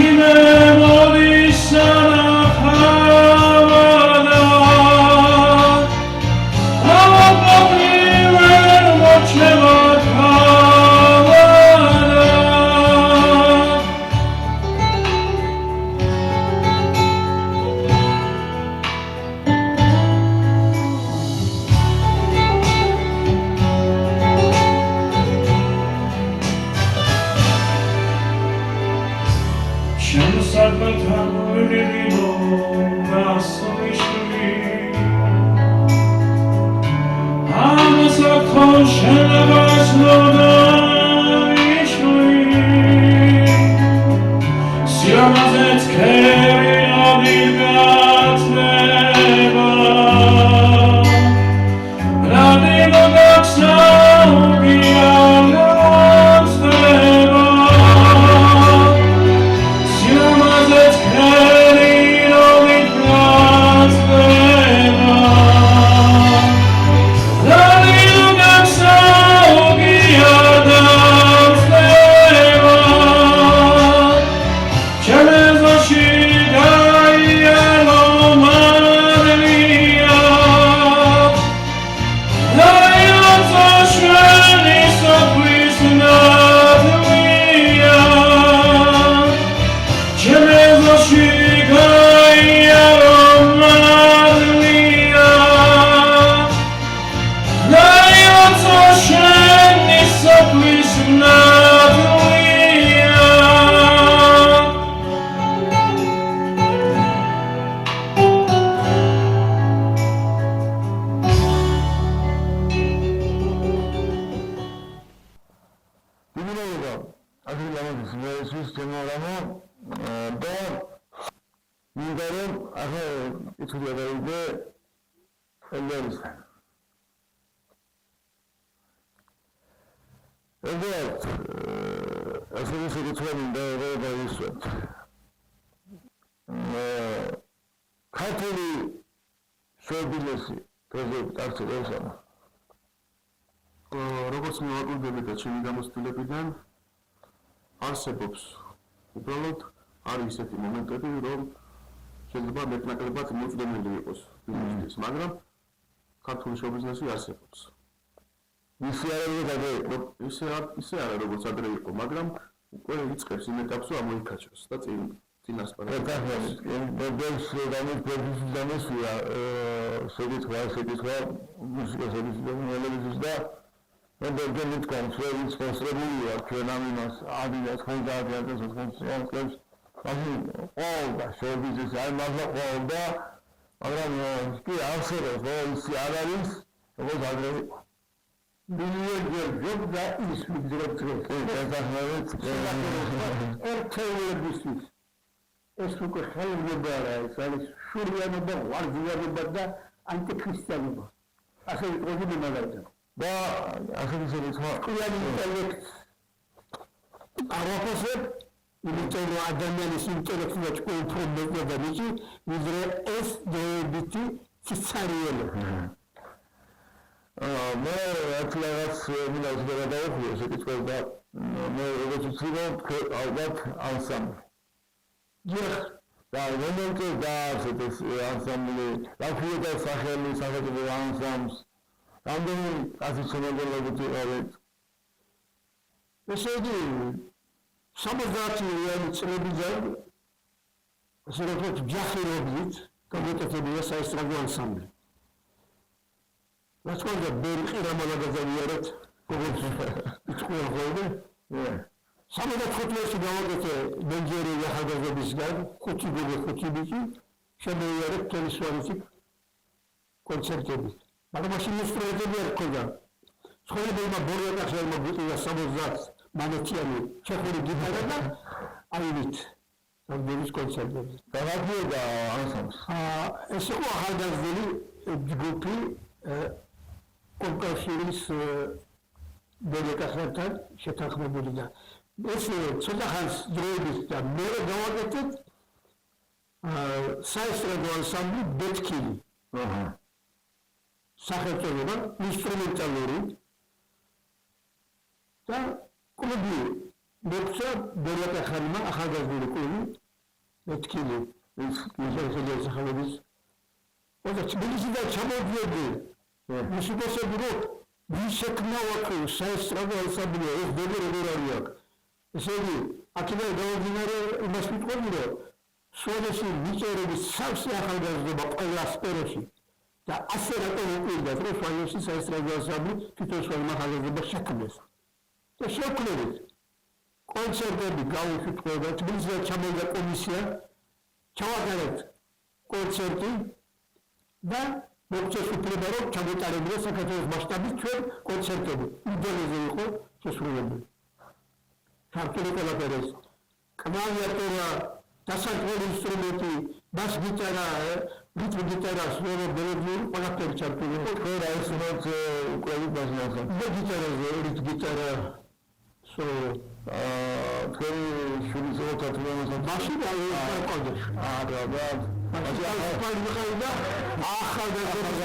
Chi me movi sarà როგორც მივაკვირდები და ჩემი გამოცდილებიდან არსებობს უბრალოდ არის ისეთი მომენტები, რომ შეიძლება მეტნაკლებად მოწმენილი იყოს ბიზნესის, მაგრამ ქართული შოუ-ბიზნესი არსებობს. ისე არა როგორც ადრე იყო, მაგრამ უკვე იწყებს იმ ეტაპს, რომ ამოიქაჩოს და წინასწარ. Benjamin Conference responsibility ჩვენ ამ იმას ადიდას 90-იან წლებში all და შოუ-ბიზნესი არ მაგდა მაგრამ კი არსებობს ისე არ არის როგორც ადრე მილიარდ და ის ვიგრძელებს ერთეულებისთვის ეს უკვე ხელმოება არის შურიანობა, ვარჯიშობა და ანტიქრისტიანობა ასე იყო მაგალითად და ახალი ზეცვა ყიანი ინტელექტ არაფასებ იმიტომ რომ ადამიანის ინტელექტი და ჭკუა უფრო მეტია და მისი ვიდრე ეს დოებითი ციცარიელი მე ათლაღაც მინდა გადავხვიო შეკითხვა და მე როგორც ვთქვი ალბათ ანსამბლი და მომენტი და ეს ანსამბლი რაფიოდა სახელი სახელმწიფო ანსამბლს რამდენი ასიცნობელობითი არის ესე იგი 70-იანი წლებიდან ასე რომ ჯახირობით გამოტაცებია საესტრადო ანსამბლი რაც კონდა ბერყირა მალაგაზავიარეთ როგორც იტყუა ხოლმე 75-ში გამოგეცე ბენჯერი ახალგაზრდებისგან 5 ბიჭი შემოიარეთ თელესვარიცი კონცერტები მაგრამ მაშინ ინსტრუმენტები არ ქონდა. ცხოვრებმა ბოროტა შემოგვიწია 70 მანეთიანი ჩეხური გიტარა და აივით. სამდენის კონცერტები. და რადიოდა ანსამბლს. ეს იყო ახალგაზრდული ჯგუფი კონკურსის დელეგაციასთან შეთანხმებული და ეს ცოტა ხანს დროებით და მე გავაკეთეთ საესტრადო ანსამბლი ბეთქილი. სახელწოდება ინსტრუმენტალური და კლუბი მოქცა ბერაკა ხანმა ახალგაზრდული კლუბი მეთქილი ის ხელის სახელობის ოღონდ თბილისიდან ჩამოვიდი მუსიკოსები რო ვიშექნა ვაკუ საესტრადო ანსამბლი ეს ბევრი არის ესე იგი აქედან გამომდინარე იმას ვიტყვი რომ სვანეში ვიწერების სავსე ახალგაზრდობა ყველა სფეროში და ასე რატომ უყურდა რომ სვანეში საესტრადო ანსამბლი თვითონ სვანმა ახალგაზრდობა შექმნეს და შექმნით კონცერტები გაუშვით და თბილისიდან ჩამოვიდა კომისია ჩავაგარეთ კონცერტი და მოგწეს უფლება რომ ჩამოტარებინა საქართველოს მასშტაბით ჩვენ კონცერტები უდელეზე იყო შესრულებული ქართული ყველაფერი ეს კნავიატორა დასარტყმელი ინსტრუმენტი ბას გიტარა რიტმ გიტარა სოლო მელოდიური ყველაფერი ჩართული იყო თქვენ რა ისმოთ უკვე ბაზნახა გიტარაზე რიტმ გიტარა სოლო თქვენი შურის ოთათლიანოს მაშინ აი ყავდა რა მაშინ ახალგაზრდა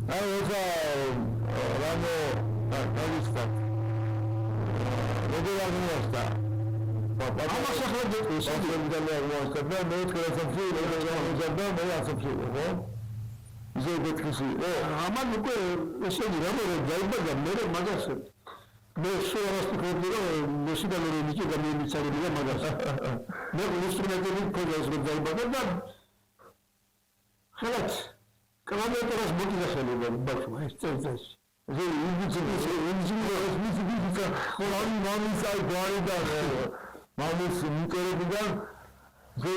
აი ესა რამო დავისწა როგორ აღმოჩნდა ამას ახლა და მე თქვენსაც და მე ასაფრთხო ხო ისე გეთქვი ამან უკვე ესე იგი რა დაიბადა მე მაგას მე შევასწავლე რომ მუსიკალური ნიჭი გამიმიცარებია მაგას მე ინსტრუმენტები ქონდა ეს დაიბადა და ხალხ კალანდრას მოკიდა ხელები ბავშვმა ეს წელიწადში ზე ინჟინერს მისიბიცა ხოლმე მამისაი გვარიდა მამის მტერებიდან ზე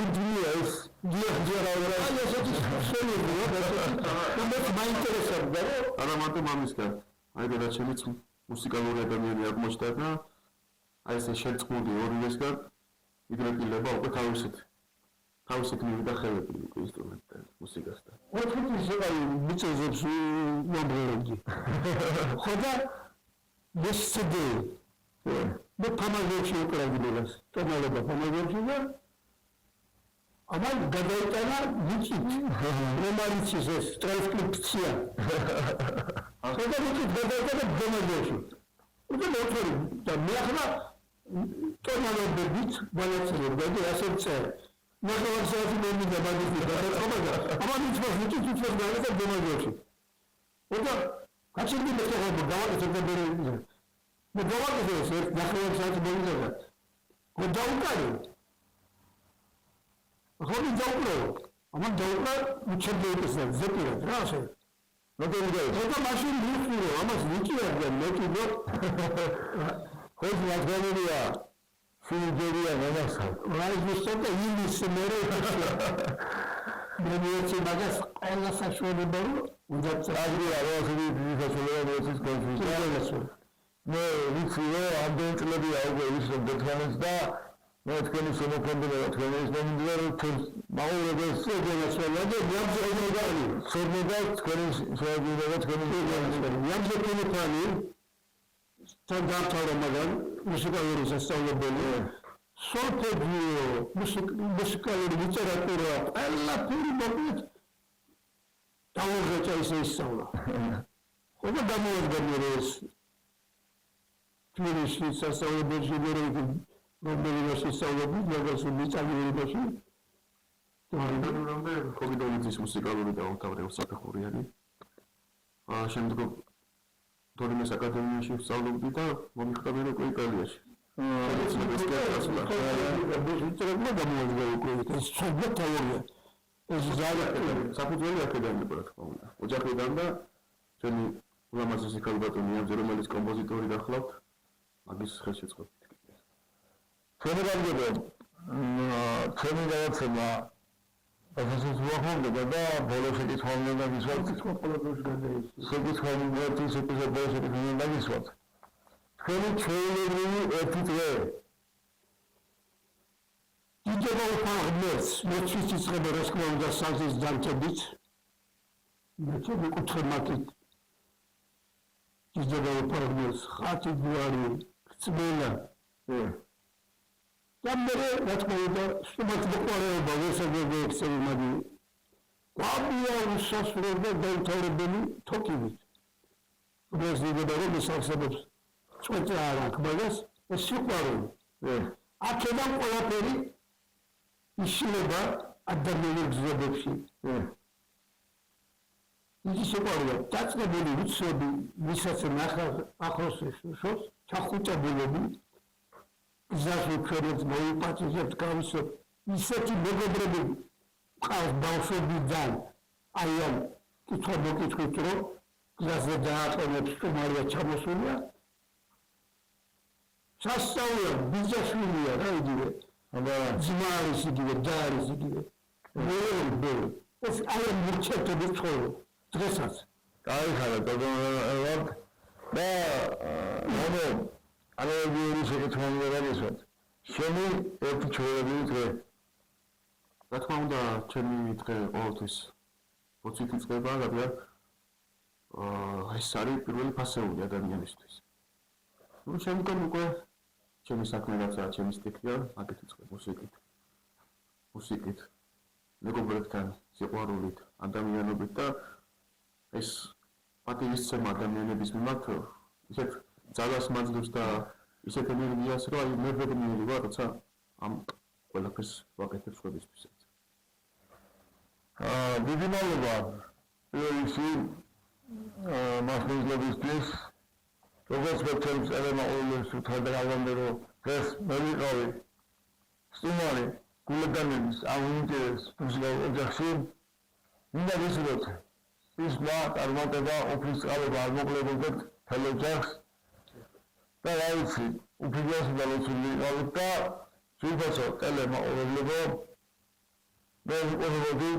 ინჟინერს დიახჯერა აი ესეთი შეიძლება და მე მაინტერესებდა არა მარტო მამისგან აი და ჩემიც მუსიკალური ადამიანი აღმოჩნდა და აი ესე შეწყმული ორივესგან იგრეკილება უკვე თავისით მივიდა ხელები ინსტრუმენტთან მუსიკასთან. ოთხი შეღავი მიწევს ნომრები. ხოდა მესცდე მე თამაშებში უკრავდებას. თამაშობა თამაშებში და ამან გადაიტანა ვიჭით. რომელიც ეს ტრანსკრიფცია. ხოდა ვიჭით გადაიტანა თამაშებში. უკვე მოთხოვი და მე ახლა თამაშობებით განაცლებდა და ასე წერე. ნახევარ საათი მომიდა მაგის გადაწყობა. ამან იცვას ვიჭით გადაიტანა თამაშებში. ხოდა კაცები მეხება გავაკეთებ და მე გავაკეთე ეს ნახევარ საათი მომიდა და გადაუკარი. ხოდი დაუკრა. ამან დაუკრა უჩერდეებს და ზეპირად რა ასე. ხოდა მაშინ მიხირო ამას ვიჭირდა მე კიდე ხოდი მაგალია სულჯერია ნამასა რაიზუსტა და იმის მერე მე მეცი მაგას ყველა საშუალება უნდა აგრია როსი დისაშუალება როსის კონფლიქტი მე ვიცი რომ ამდენ წლებია უკვე ის რომ დეთანეს და მე თქვენი შემოქმედება თქვენი ის მომდიო რომ მაურებს შეგენაცვალა და მიამზეუნებალი სურნობა თქვენი შეგვიძლია თქვენი მიამზეუნებალი თან დამთავრდა მაგრამ მუსიკალური სასწავლებელი სოლფეჯიო მუსიკალური ლიტერატურა ყველაფერი მოკლედ დაუღეჭა ისწავლა ხოდა გამოუდგა ეს თბილისში სასწავლებელში რომელიღაც ისწავლები მაგას მიწაგებაში რომდე კოგიდოლიძის მუსიკალური დაამთავრა საფეხურიანი შემდგომ თორემეს აკადემიაში ვსწავლობდი და მომიხდები რომ იტალიაში ეს ცოდნა თეორია ეს საფუძველი აქედან იყო რა თქმა უნდა ოჯახიდან და ჩემი ულამაზესი ქალბატონი ამზე რომელიც კომპოზიტორი დახლავთ მაგის ხელშეწყობით შემოგამგებო ჩემი გადაცემა ასეც ვახონდება და ბოლოს ეკითხავდნენ და გისვათ საკითხავდნენ ეკითხავდნენ და გისვათ თქვენი ჩვეულებრივი ერთი დღე იდება უფაღმეს მოჩის იწყება რა თქმა უნდა საზის დამჭებით მე მეკითხე მათით იდება უფაღმეს ხათი გვარი წმენა და მე რა თქმა უნდა სტუმარს მოყოლება ვესაგები ექსელი მაგი ვაბია უსასრულო დაუთავრებელი თოკივით ეს იდება რომ ისახსებებს წვეწა არა მაგას ეს სიყვარული აქედან ყველაფერი იშლება ადამიანის გზებებში იგი სიყვარულია დაწყებული ვიცოდი ვისაც ნახავს ახლოს შოს ჩახუჭებულები ზაში ქერეთ მოიპატიჟებთ გავისოთ ისეთი მეგობრები ყავს ბავშვობიდან აი ამ კითხვა მოკითხვით რომ გზაზე დააყენებს სტუმარია ჩამოსულია სასწაულია ბიძაშვილია რა იგივე ძმა არის იგივე და არის იგივე ეს აი მურჩეთების ცხოვრება დღესაც გაიხარა დაგონებად და ანალოგიური შეკითხვა მიგებისვათ შენი ერთი ჩვეულებრივი დღე რა თქმა უნდა ჩემი დღე ყოველთვის მოციქი წყება რადგან ეს არის პირველი ფასეული ადამიანისთვის ну შემდგომ უკვე ჩემი საქმე რაცა ჩემი სტიქია მაგით იწყება მუსიკით მეგობრებთან სიყვარულით ადამიანობით და ეს პატივისცემა ადამიანების მიმართ ისეთ ძალას მაძლევს და ისეთ ენერგიას რომ აი მე ვეგმიერი ვარ როცა ამ ყველაფერს ვაკეთებ სხვებისთვის დიდი მადლობა პირველში მასმედიებისთვის როგორც მეცემს ელენა ყოველთვის უთხრა გავამდე რომ დღეს მე ვიყავი სტუმარი გულდანების ამ ინტერეს მუსიკალურ ოჯახში მინდა ვისურვოთ ის წარმატება უფლისწყალობა არ მოკლებოდეთ მთელ ოჯახს და რა ვიცი უფლისწულობა და ლოცვები ვიყავით და სულფასო ტელემაყურებლებო მე ვიყურებოდი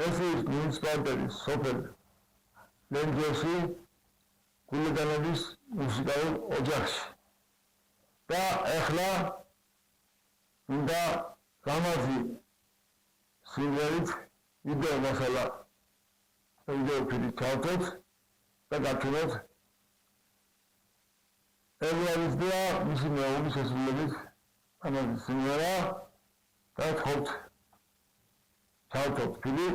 ეს ის მუნიციპალიტეტის სოფელ ლენჯერში გულდანების მუსიკალურ ოჯახში და ახლა მინდა გამაზი სიმღერით ვიდეო მასალა ვიდეო ფილი ჩავთოთ და გაჩვენოთ ელვარის და მისი მეუღლის შესრულებით ამაზე სიმღერა და თხოვთ ჩავთოთ ფილი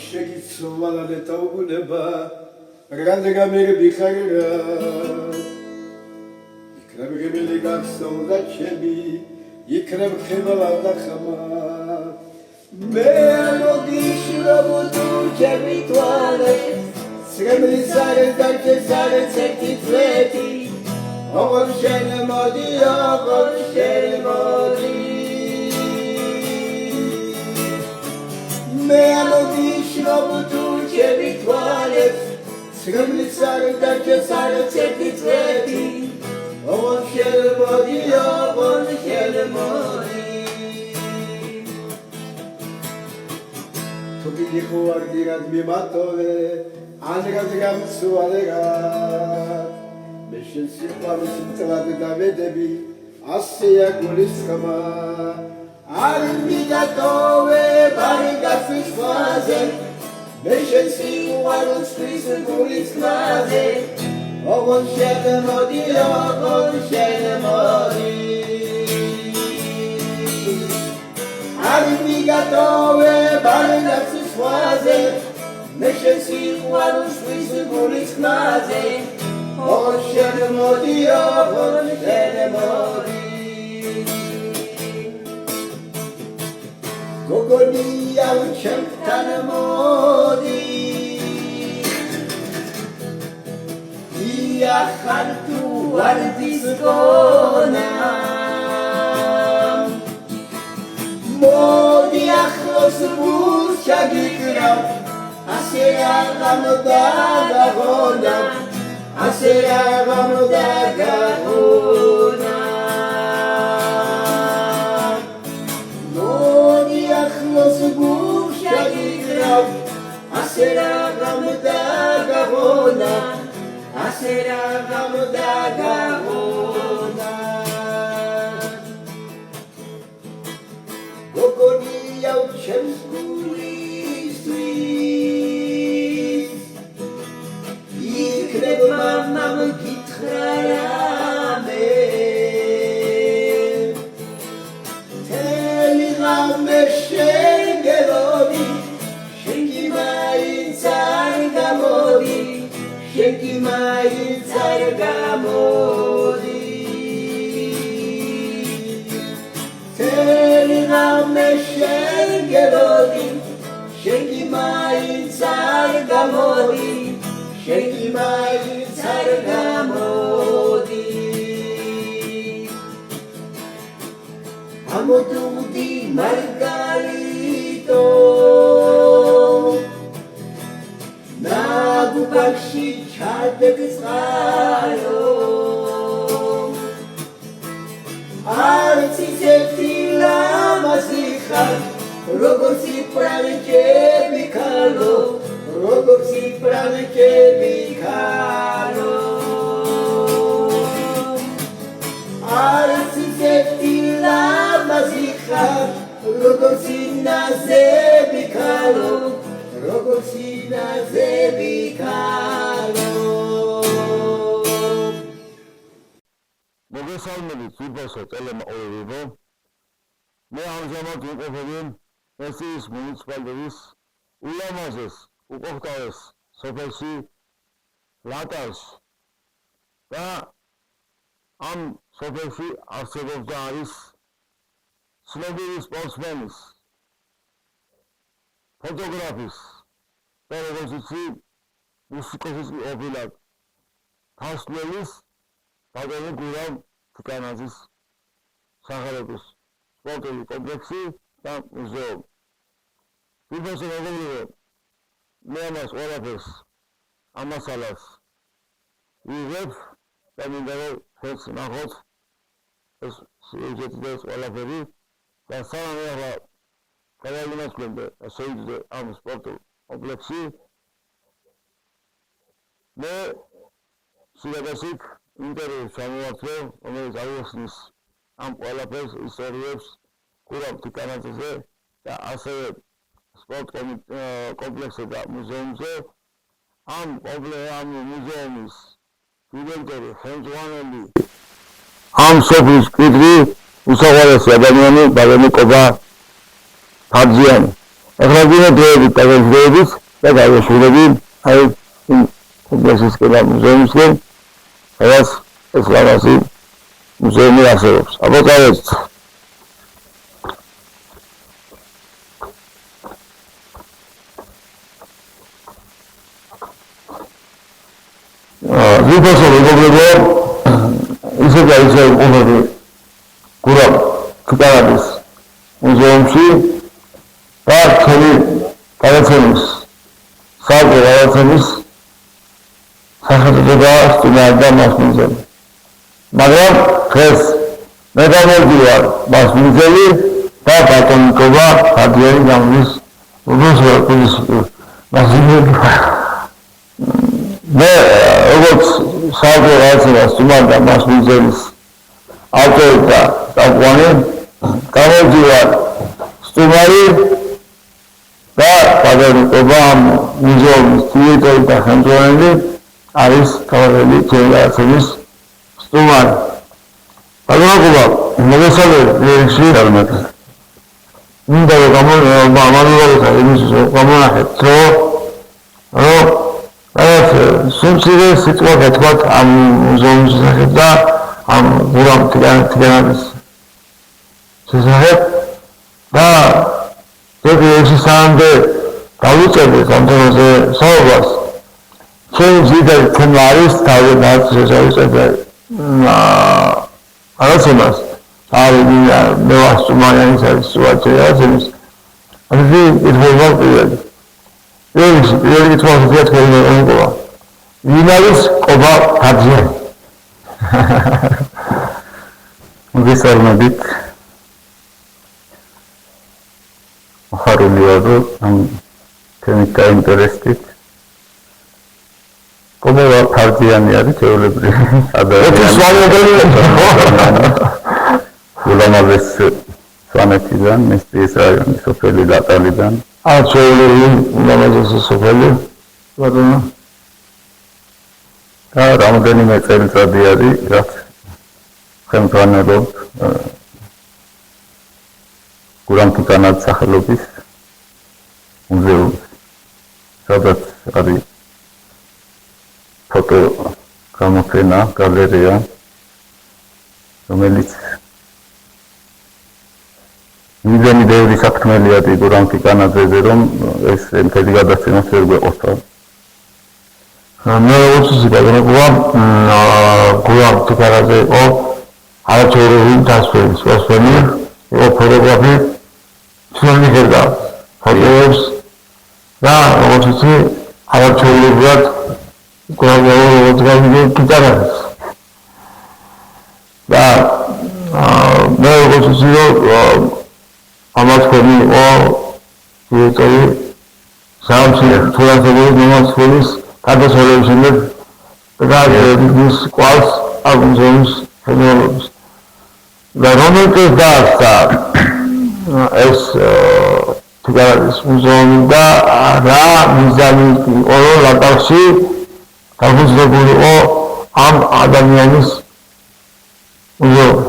შეგიცვალა ლეტაუნება რაგამერები ხარრა იქრებგემელი გახსოვდა ჩემი იქრებ ხემალა და ხამა მე მოდიშრობ თუ ჩემი თვალე სრემლის არის და ჩესარეს ერთი წვეთი ოღონ შენ მოდი მე მოდიშრობ თუ ჩემი თვალე სრემლის არის და ჩესარეს ერთი წვეთი ოღონ შენ მოდი თუ გიდი ხوارდირად მიმატოვე ან რადგამცვალერა მე შენ სიყვარულს მწვად დავედები ასეა გულის ხმა არ მიდატოვე ბარგასის ხმაზე მე შენ სიყვარულს გულის ხმაზე ოღონ შენ მოდი არ მიდატოვე ბარგასის ხმაზე მე შენ სიყვარულს გულის ხმაზე ოღონ შენ მოდი გოგონია ჩემთან მოდი იახარ თუ ვარდის გონა მოდი ახლოს გულს ჩაგიკრავ ასე აღამ დაგაგონა ასე აღამ დაგაგონა მოდი ახლოს გულს ჩაგიკრავ ასე აღამ დაგაგონა ასე აღამ დაგაგონა გოგონია ჩემს გულისთვის იქნებ მამამ გითხრა რამე თელი ღამე შენ გელოდი შენ კი მაინც არ გამოდი შენ კი მაინც არ გამოდი თელი ღამე შენ გელოდი შენ კი მაინც არ გამოდი შენ კი მაინც არ გამოდი ამოდუდი მარგარიტო ნაგუბ ვაკში ჩადეგწყარო არც ისეთი ლამაზი ხარ როგორც იფრანჭები ქალო როგორც იფრანჭები ქალო არც ისეთი ლამაზი ხარ როგორც ინაზები ქალო როგორც ინაზები ქალო მოგესალმებით ვიბოსო ტელემოყოლებო მე ამჟამად ვიმყოფები ესის მუნიციპალიტეტის ულამაზეს უკოხტავეს სოფელში ლატარში და ამ სოფელში არსებობს და არის ცნობილი სპორტსმენის ფოტოგრაფის და როგორც იცი მუსიკოსის ყოფილად თასმელის ბატონი გურამ თიკანაძის სახელობის სპორტული კომპლექსი და მუზეუმი. ვიბოსო მეგობრებო, მე ამას ყველაფერს ამასალას ვიღებ და მინდა რომ ხელს ნახოთ ეს სიუჟეტი და ეს ყველაფერი და სანამ ახლა გავაგინაცვლებ და შეიძე ამ სპორტულ კომპლექსში მე სიუჟეტით ინტერვიუს ჩამოვართვე, რომელიც აიხსნის ამ ყველაფერს ისტორიებს გურამ თიკანაძეზე და ასევე სპორტ კომპლექსზე და მუზეუმზე ამ მუზეუმის დირექტორი ხელმძღვანელი ამ სოფლის მკვიდრი უსაყვარესი ადამიანი ბატონი კობა ფაძიანი. ახლა ვინმე დროებით დაგეშურებით და გავეშურები აი იმ კომპლექსის და მუზეუმისკენ ეს ლამაზი მუზეუმი არსებობს. აბა წავედით. ვიბოსო მეგობრებო, ისე ვიყურები გურამ თიკანაძის მუზეუმში და ჩვენი გადაცემის საერთო გადაცემის სახელწოდება სტუმარდა მასმინძელი. მაგრამ დღეს მე გამოვიდივარ მასმინძელი და ბატონი კობა ფაძიანი გამდის მასმინძელი. მე როგორც საერთო გადაცემა სტუმარდა მასმინძელის ავტორი და წამყვანი გამოვიდივარ სტუმარი და ბატონი კობა ამ მუზეუმის დირექტორი და ხელმძღვანელი არის თავი ჯერაცემის სტუმარი. ბატონობა, მოგესალმებით, ვერში დამეთ. მინდა რომ გამოვიდეთ იმის გამონახეთ, რომ სულ სიტყვა გეთქვათ ამ მუზეუმის შესახებ და ამ გურამ თიკანაძის შესახებ და ეს სამდე დავუწევთ ამ თემაზე საუბარს. ჩვენი ძირითადი თემა არის თავი შესაძლებელი არასემას არის მე ვასწუმარიანის არის სუაჩეას ამის ერთობა პირველი თვალს თქმა უნდა ვინ არის კობა ფაძიანი მოგესალმებით ხარულია რომ ამ თემით დაინტერესდით კობა ფაძიანი არის თეორიებრივი ადამიანი ულამაზეს სვანეთიდან მესტიის რაიონის სოფელი ლატალიდან აცოვლელი ულამაზეს სოფელი ბატონო და რამდენიმე წელიწადი არის რაც ხელმძღვანელობ გურამ თიკანაძის სახელობის მუზეუმს სადაც არის ფოტო გამოფენა გალერეა რომელიც მიზანი ბევრი საქმელია გურამ თიკანაძეზე რომ ეს მთელი გადაცემა ვერ გვეყოფა მე უცის გადაგოვა გურამ თიკანაძე იყო არაჩვეულებრივი დასვენი იყო ფოტოგრაფი ჩვენი ფოტოებს და როგორც იცი არაჩვეულებრივად გოგო გიტარა და მე როგორ ამას ხომი ვიტყვი სამში თვალსაჩინო მომასვლის გადასვლების და ის ყავს აგუნზონის ფენოლოგს და რომელკეს დაასწა ეს თუგარის მუზეუმი და რა მიზანი იყო ლატარში დაფუძნებული იყო ამ ადამიანის მუზეუმი.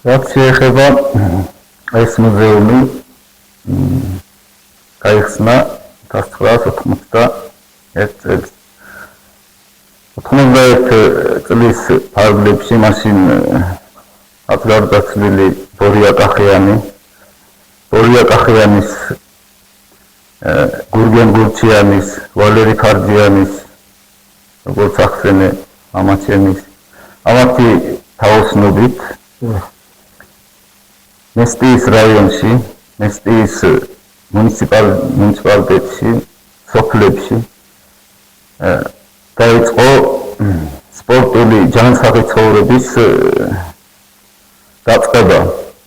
რაც შეეხება ეს მუზეუმი გაიხსნა 1991 წელს. 91 წლის ფარგლებში მაშინ აფრიკაცილი ბორია კახიანის გურგენ გურჩიანის ვალერი ქარჯიანის როგორც ახსენე ამაჩენის ამათი თაოსნობით მესტიის რაიონში მესტიის მუნიციპალიტეტში სოფლებში დაიწყო სპორტული ჯანსაღი ცხოვრების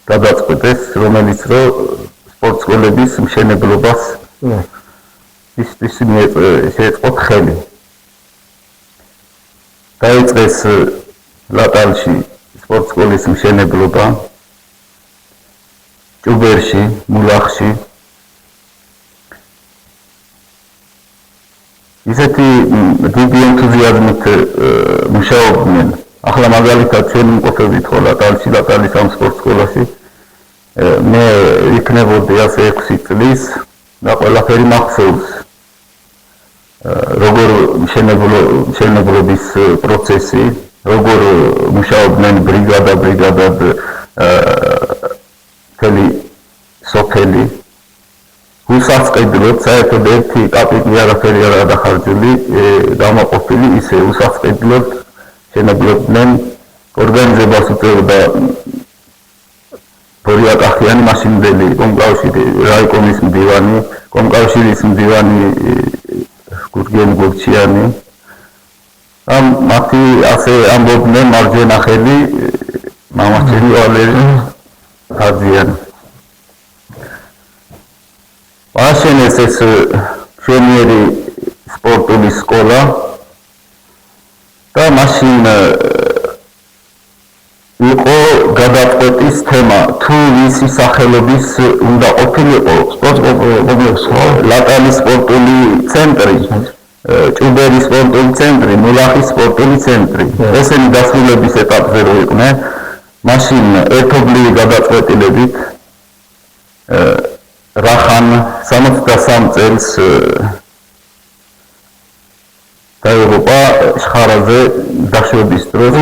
გადაწყვეტეს რომელიც სპორტ სკოლების მშენებლობას ის შეეწყო ხელი დაიწყეს ლატალში სპორტ სკოლის მშენებლობა ჭუბერში მულახში ისეთი დიდი ენთუზიაზმით მუშაობდნენ ახლა მაგალითად ჩვენ იმყოფებით ხო ლატალის ამ სპორტ სკოლაში მე იქნებოდი ასე 6 წლის და ყველაფერი მახსოვს როგორ მშენებლობის პროცესი როგორ მუშაობდნენ ბრიგადად მთელი სოფელი უსასყიდლოდ საერთოდ ერთი კაპიტი არაფერი არ დახარჯული გამოყოფილი ისე უსასყიდლოდ შენებლობდნენ ორგანიზებას უწევდა ბორია კახიანი მაშინდელი კომკავშირი რაიკომის მდივანი კომკავშირის მდივანი გურგენ გურჩიანი ამ მათი ასე ამბობდნენ მარჯვენა ხელი მამაჩელი ვალერი ქარჯიანი აშენეს ეს მშვენიერი სპორტული სკოლა და მაშინ იყო გადაწყვეტის თემა თუ ვისი სახელობის უნდა ყოფილიყო ლატალის სპორტული ცენტრი ჭუბერის სპორტული ცენტრი მულახის სპორტული ცენტრი ესენი დასრულების ეტაპზე რო იყვნენ მაშინ ერთობლივი გადაწყვეტილებით რახან 63 წელს დაიღუპა შხარაზე დაშვების დროს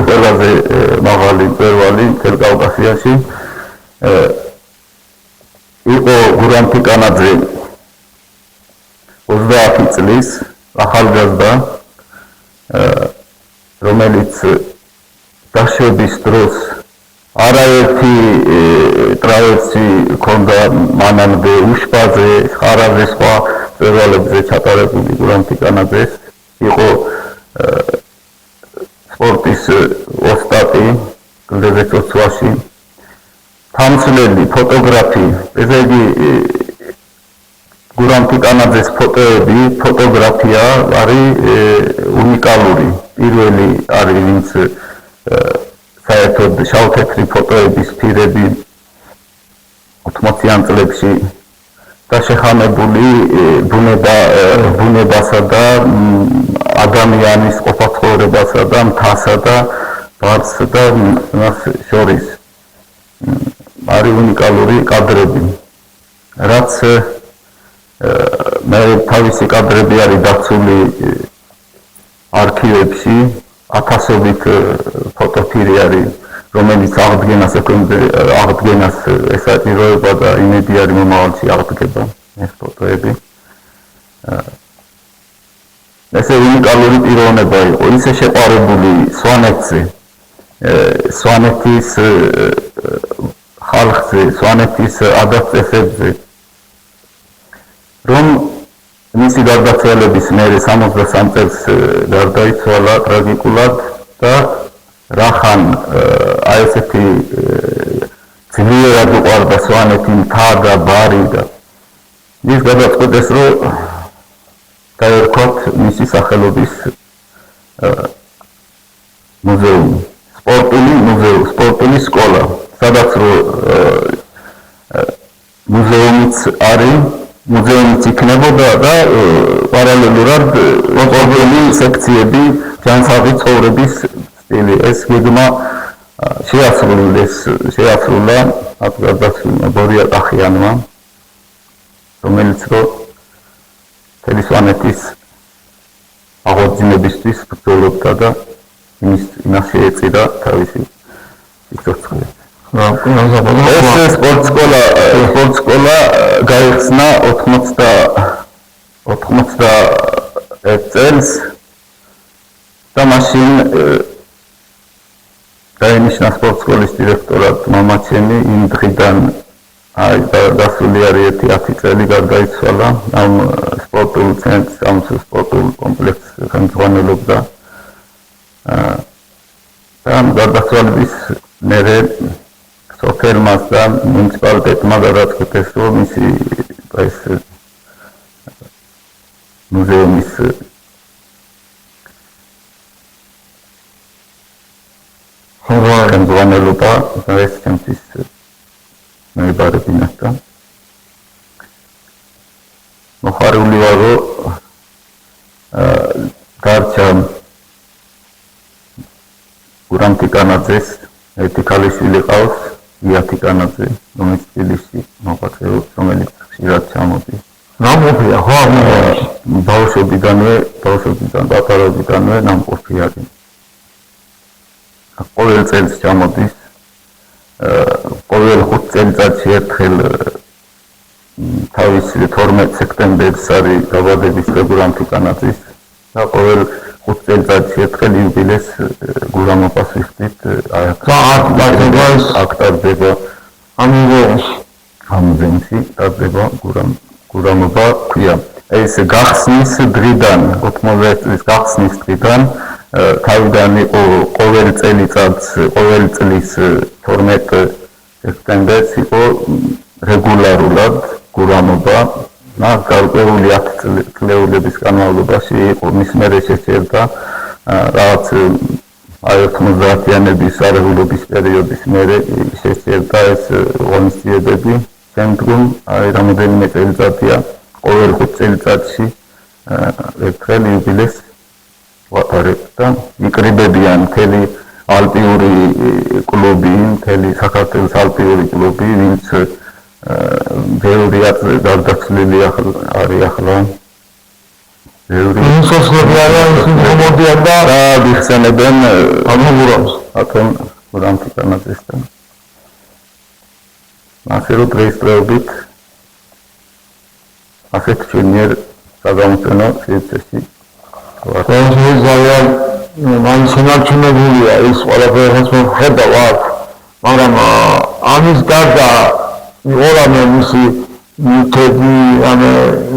ყველაზე მაღალი მწვერვალი მთელ კავკასიაში იყო გურამ თიკანაძე 30 წლის ახალგაზრდა რომელიც დაშვების დროს არაერთი ტრაევსი ჰქონდა მანამდე უშბაზე ხარაზე სხვა მწვერვალებზე ჩატარებული გურამ თიკანაძეს იყო სპორტის ოსტატი კლდეზე წოცვაში თამსვლელი ფოტოგრაფი ესე იგი გურამ თიკანაძეს ფოტოები ფოტოგრაფია არის უნიკალური პირველი არის ვინც საერთოდ შავ-თეთრი ფოტოების ფირები 80-იან წლებში და შეხამებული ბუნებასა და ადამიანის ყოფა-ცხოვრებასა და მთასა და ბარს და მას შორის არის უნიკალური კადრები რაც მე თავისი კადრები არის დაცული არქივებში ათასობით ფოტოფირი არის რომელიც აღდგენას ესაჭიროება და იმედი არის მომავალში აღდგება ეს ფოტოები ესე უნიკალური პიროვნება იყო ისე შეყვარებული სვანეთზე სვანეთის ხალხზე სვანეთის ადათ-წესებზე რომ მისი გარდაცვალების მერე 63 წელს გარდაიცვალა ტრაგიკულად და რახან აი ესეთი ძლიერად უყვარდა სვანეთი მთა და ბარი და ის გადაწყვეტეს რომ დაერქვათ მისი სახელობის მუზეუმი, სპორტული სკოლა, სადაც მუზეუმიც არის, მუზეუმიც იქნებოდა და პარალელურად სპორტული სექციები, ჯანსაღი ცხოვრების სტილი. ეს გეგმა შეასრულა აქ გარდაცვლილმა ბორია კახიანმა, რომელიც მთელი სვანეთის აღორძინებისთვის ბრძოლობდა და იმას შეეწირა თავისი სიცოცხლე. ეს სპორტ სკოლა გაიხსნა 91 წელს და მაშინ დაინიშნა სპორტ სკოლის დირექტორად მამაჩემი იმ დღიდან აი დასული არის 10 წელი გარდაიცვალა ამ სპორტულ ცენტრს, ამ სპორტულ კომპლექსს ხელმძღვანელობდა და გარდაცვალების მერე სოფელმას და მუნიციპალიტეტმა გადაწყვეტეს რომ მისი ეს მუზეუმის ხელმძღვანელობა ეს ჩემთვის მეუბარებინათ და მოხარული ვარ რომ დარჩა გურამ ტიკანაძეს ერთი ქალიშვილი ყავს ია ტიკანაძე რომელიც თბილისში მოღვაწეობს რომელიც ხშირად ჩამოდის ნამყოფია ხო ბავშვობიდანვე პატარობიდანვე ნამყოფი არის ყოველ წელს ჩამოდის ყოველ 5 წელიწადში ერთხელ თავის 12 სექტემბერს არის დაბადების დღე გურამ ტიკანაძის და ყოველ 5 წელიწადში ერთხელ იუბილეს გურამობას ვიხდით აქ ტარდება ამუზეუმში ტარდება გურამობა ქვია ეს გახსნის დღიდან 90 წლის გახსნის დღიდან თავიდან იყო ყოველ წელიწადს ყოველ წლის 12 სექტემბერს იყო რეგულარულად გურამობა და გარკვეული 10 წლეულების განმავლობაში იყო მის მერე შეჭერდა რაღაც აი 90-იანების არეგულობის პერიოდის მერე შეჭერდა ეს ღონისძიებები შემდგომ აი რამოდენიმე წელიწადია ყოველ 5 წელიწადში ერთხელ იუბილეს ვატარებთ და იკრიბებიან მთელი ალპიური კლუბი, მთელი საქართველოს ალპიური კლუბი, ვინც ბევრი გარდაცვლილი არის ახლა. ბევრი სოციალური არიან მომდიან და ვიხსენებენ ამურავს ათონ გურამ ტიკანაძესთან. ასე რომ დღესდღეობით ასეთ ჩვენიერ საგამომცემლო სივრცეში ძალიან მანჩინარჩუნებულია ის ყველაფერს მოხედავ, მაგრამ ამის გარდა ვიღორამე მისი ნიუთები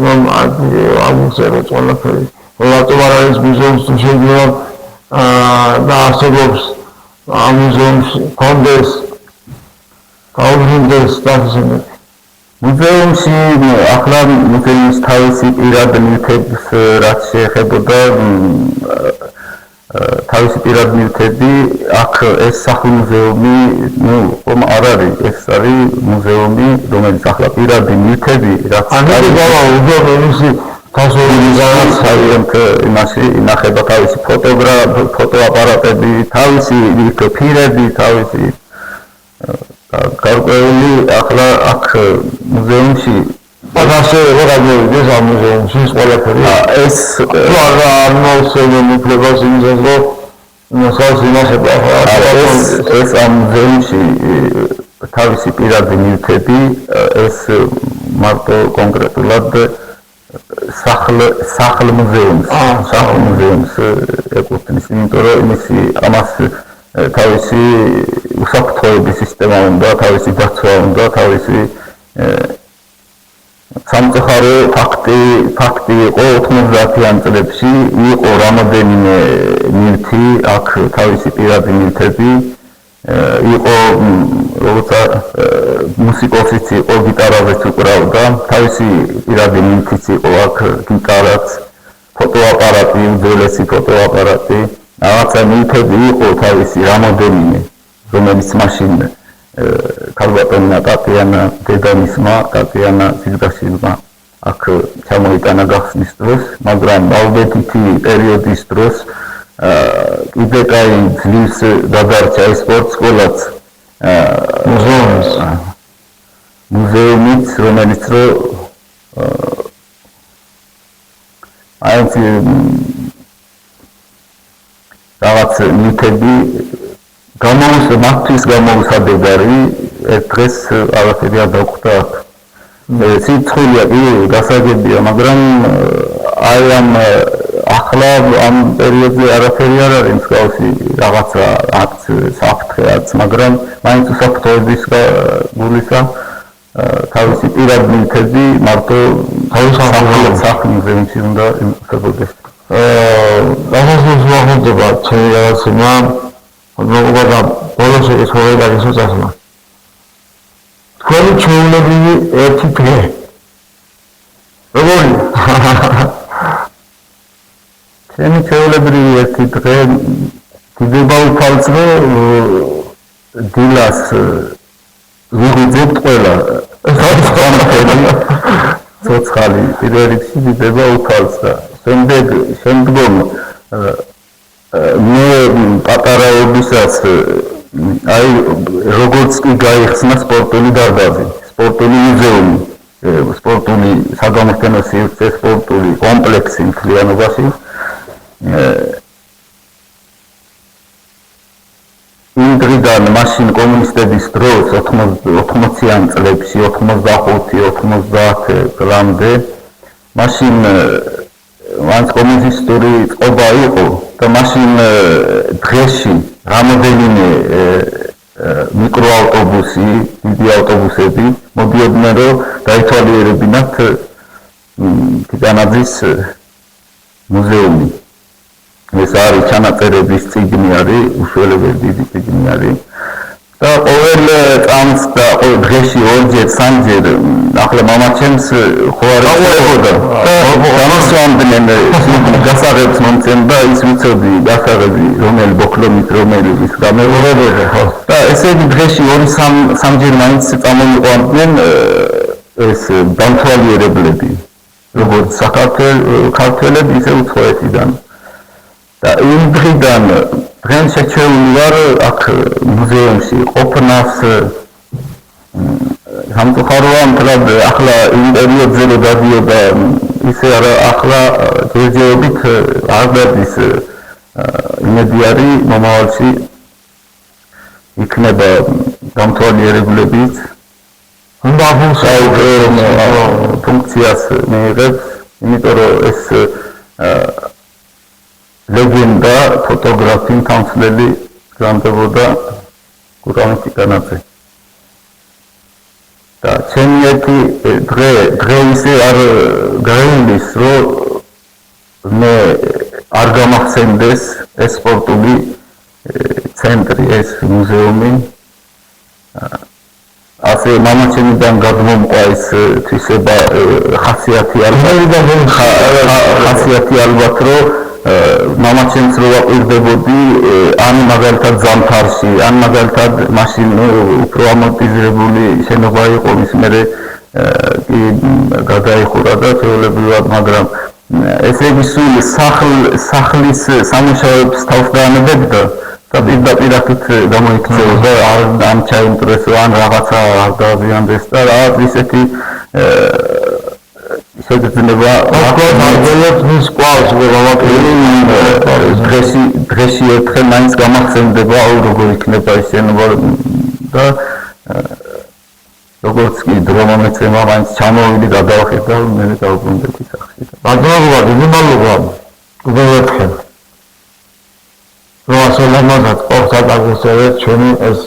რომ ამუსერებს ყველაფერი რატომ არ არის მუზეუმს თუ შეიძლება და არსებობს ამუზეუმში კონდეს გაუგრძელდეს და ისინი მუზეუმში ახლა მუზეუმის თავისი პირად ნიუთებს რაც შეეხებოდა თავისი პირად ნიუთები აქ ეს სახლ-მუზეუმი ხომ არ არის ეს არის მუზეუმი რომელიც ახლა პირადი ნიუთები რაც არის უზომისი იმაში ინახება თავისი ფოტოაპარატები თავისი ფირები თავისი გარკვეული ახლა აქ მუზეუმში ასე ვიღებდეს ამ მუზეუმში ყველაფერი ეს არ მოსწონენ უფლებას იმისას რომ მოსავს ინახება ეს ამ მუზეუმში თავისი პირადი ნივთები ეს მარტო კონკრეტულად სახლ-მუზეუმს ეკუთვნის იმიტომ რომ იმისი ამას თავისი უსაფრთხოების სისტემა უნდა თავისი დაცვა უნდა თავისი სამწუხარო ფაქტი იყო 90-იან წლებში იყო რამოდენიმე ნივთი აქ თავისი პირადი ნივთები იყო როცა მუსიკოსიც იყო გიტარავეც უკრავდა თავისი პირადი ნივთიც იყო აქ გიტარაც ფოტოაპარატი უძველესი ფოტოაპარატი რაღაცა ნივთები იყო თავისი რამოდენიმე რომელიც მაშინ ქალბატონი ტატიანა დედამისმა ტატიანა ზიგდაშვილმა აქ ჩამოიტანა გახსნის დროს მაგრამ ალბეთითი პერიოდის დროს კიდე კაი ძლივს გადარჩა ეს სპორტ სკოლაც მუზეუმიც რომელიც რომ აიც რაღაც ნივთები მათთვის გამოუსადეგარი ერთ დღეს არაფერი არ დაგვხვდა აქ. სიცხვილეა კი გასაგებია, მაგრამ აი ამ ახლა ამ პერიოდზე არაფერი არ არის მსგავსი რაღაცა აქ საფრთხეაც, მაგრამ მაინც საფრთხეების გულისა თავისი პირადი ნივთები მარტო სახლის მუზეუმში უნდა იმყოფებოდეს. რაღაცას მოხდება ჩემი რაღაცა მოგობა ბოლოს ეს ხოება ისოცასმა. თქვენი ჩვეულებრივი ერთი დღე. როგორი? ჩემი ჩვეულებრივი ერთი დღე დიდება უფალწრე დილას ვიღუძებთ ყველა. ცოცხალი პირველ რიგში დიდება უფალწრა. შემდგომ მე პატარაობისას აი როგორც კი გაიხსნა სპორტული დარბაზი, სპორტული მუზეუმი, სპორტული საგამოფენო სივრცე, სპორტული კომპლექსი მთლიანობაში იმ დღიდან მაშინ კომუნისტების დროს 80-იან წლებში 85-90 წლამდე მაშინ მანც კომუნისტური წყობა იყო და მაშინ დღეში რამოდენიმე მიკროავტობუსი, დიდი ავტობუსები მოდიოდნენ რომ დაითვალიერებინათ ტიტანაძის მუზეუმი. ეს არის ჩანაწერების წიგნი არის, უშველებელი დიდი წიგნი არის. და ყოველ წამს და ყოველ დღეში ორჯერ, სამჯერ ახლა მამაჩემს ხო არ ეწეოდა. გამოსვამდნენ გასაღებს მომცემდა ის ვიცოდი გასაღები რომელი ბოქლომით რომელი ის გამეორებოდა. და ესე იგი დღეში 2-3 მაინც წამომიყვანდნენ ეს დამთვალიერებლები როგორც საქართველოსი ისე უცხოეთიდან. და იმ დღიდან დღეს შეჩეული ვარ აქ მუზეუმში ყოფნას სამწუხაროა მთლად ახლა იმ პერიოდზე რომ გადიოდა ისე არა ახლა ჯერჯერობით არ დადის იმედი არის მომავალში იქნება დამთვალიერებლებიც უნდა ფუნქციას მიიღებს იმიტომ რომ ეს ლეგენდა ფოტოგრაფი თანხმელი გრანდებოდა გურამი ტიტანაძე. და ჩემი ერთი დღე ისე არ გაივლის, რომ მე არ გამახსენდეს ეს სპორტული ცენტრი, ეს მუზეუმი. ასე მამაჩემიდან გადმომყვა ეს თვისება ხასიათი ალბათ რომ მამაჩემს რო ვაყირდებოდი ან მაგალითად ზამთარში ან მაგალითად მაშინ უფრო ამორტიზირებული შენობა იყო მის მერე კი გადაიხურა და ჩვეულებრივად მაგრამ ესე იგი სულ სახლის სამუშაოებს თავს დაანებებდა და პირდაპირ აქეთ გამოიქცეოდა ან ჩაიმტრესო ან რაღაცა არ დააზიანდეს და რაღაც ისეთი შეგრძნება მაგალითად მის ყავს დღეში ერთხელ მაინც გამახსენდება როგორ იქნება ეს შენობა და როგორც კი დრო მომეცემა მაინც ჩამოვიდი გადავხედა მე დავბრუნდები სახში. მადლობა, დიდი მადლობა. გულოერთხელ. რომ ასე ლამაზად ყოფდა დაგესწრეთ ჩვენი ეს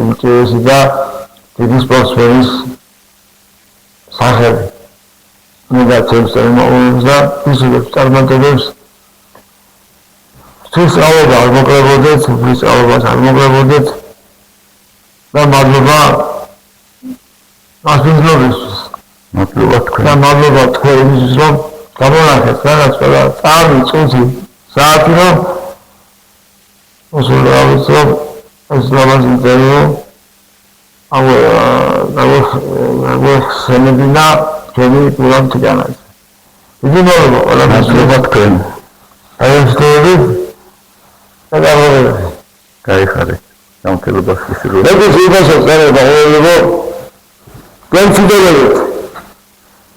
უმცირესი და დიდი სპორტსმენის სახელი მიგაცემს ემოულებს და ისურვებს წარმატებებს სწავლობა არ მოკლებოდეთ, სწავლობას არ მოკლებოდეთ და მადლობა მასპინძლობისთვის. მადლობა თქვენ. და მადლობა თქვენ იმისთვის, რომ გამონახეთ რაღაც ყველა წამი, წუთი, საათი, რომ უსულ რაღაც რომ ეს ლამაზი წერილო აღხსენებინა ჩვენი პლან თიგანაზე. იგი მადლობა ყველასთვის. მადლობა თქვენ. აიასწორებით და გამოგებები. გაიხარეთ. გამხელობას ვისურვებ. მეგრულ სულბასაც გარება ყოველდღე განცდებით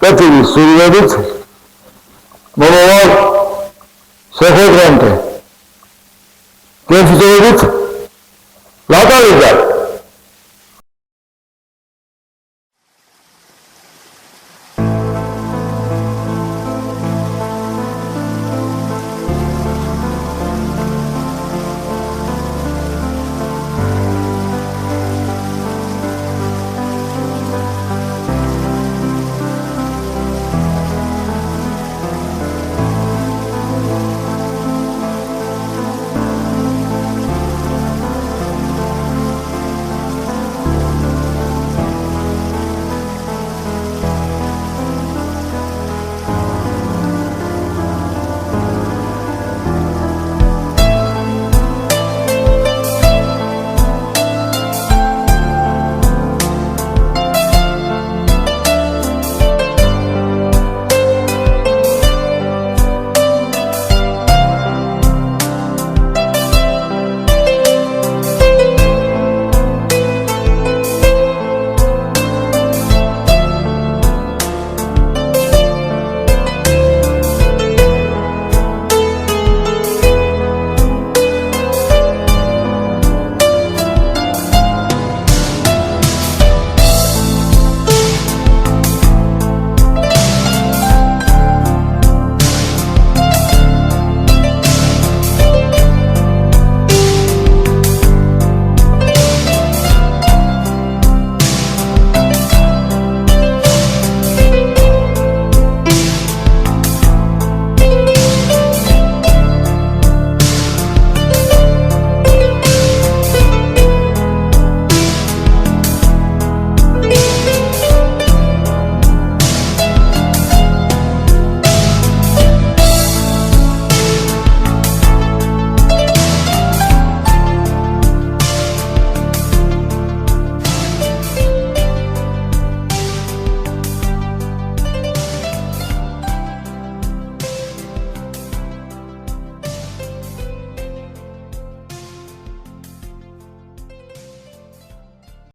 კეთილი სულებით მომავალ შეხვედრამდე განცდებით ლატარებად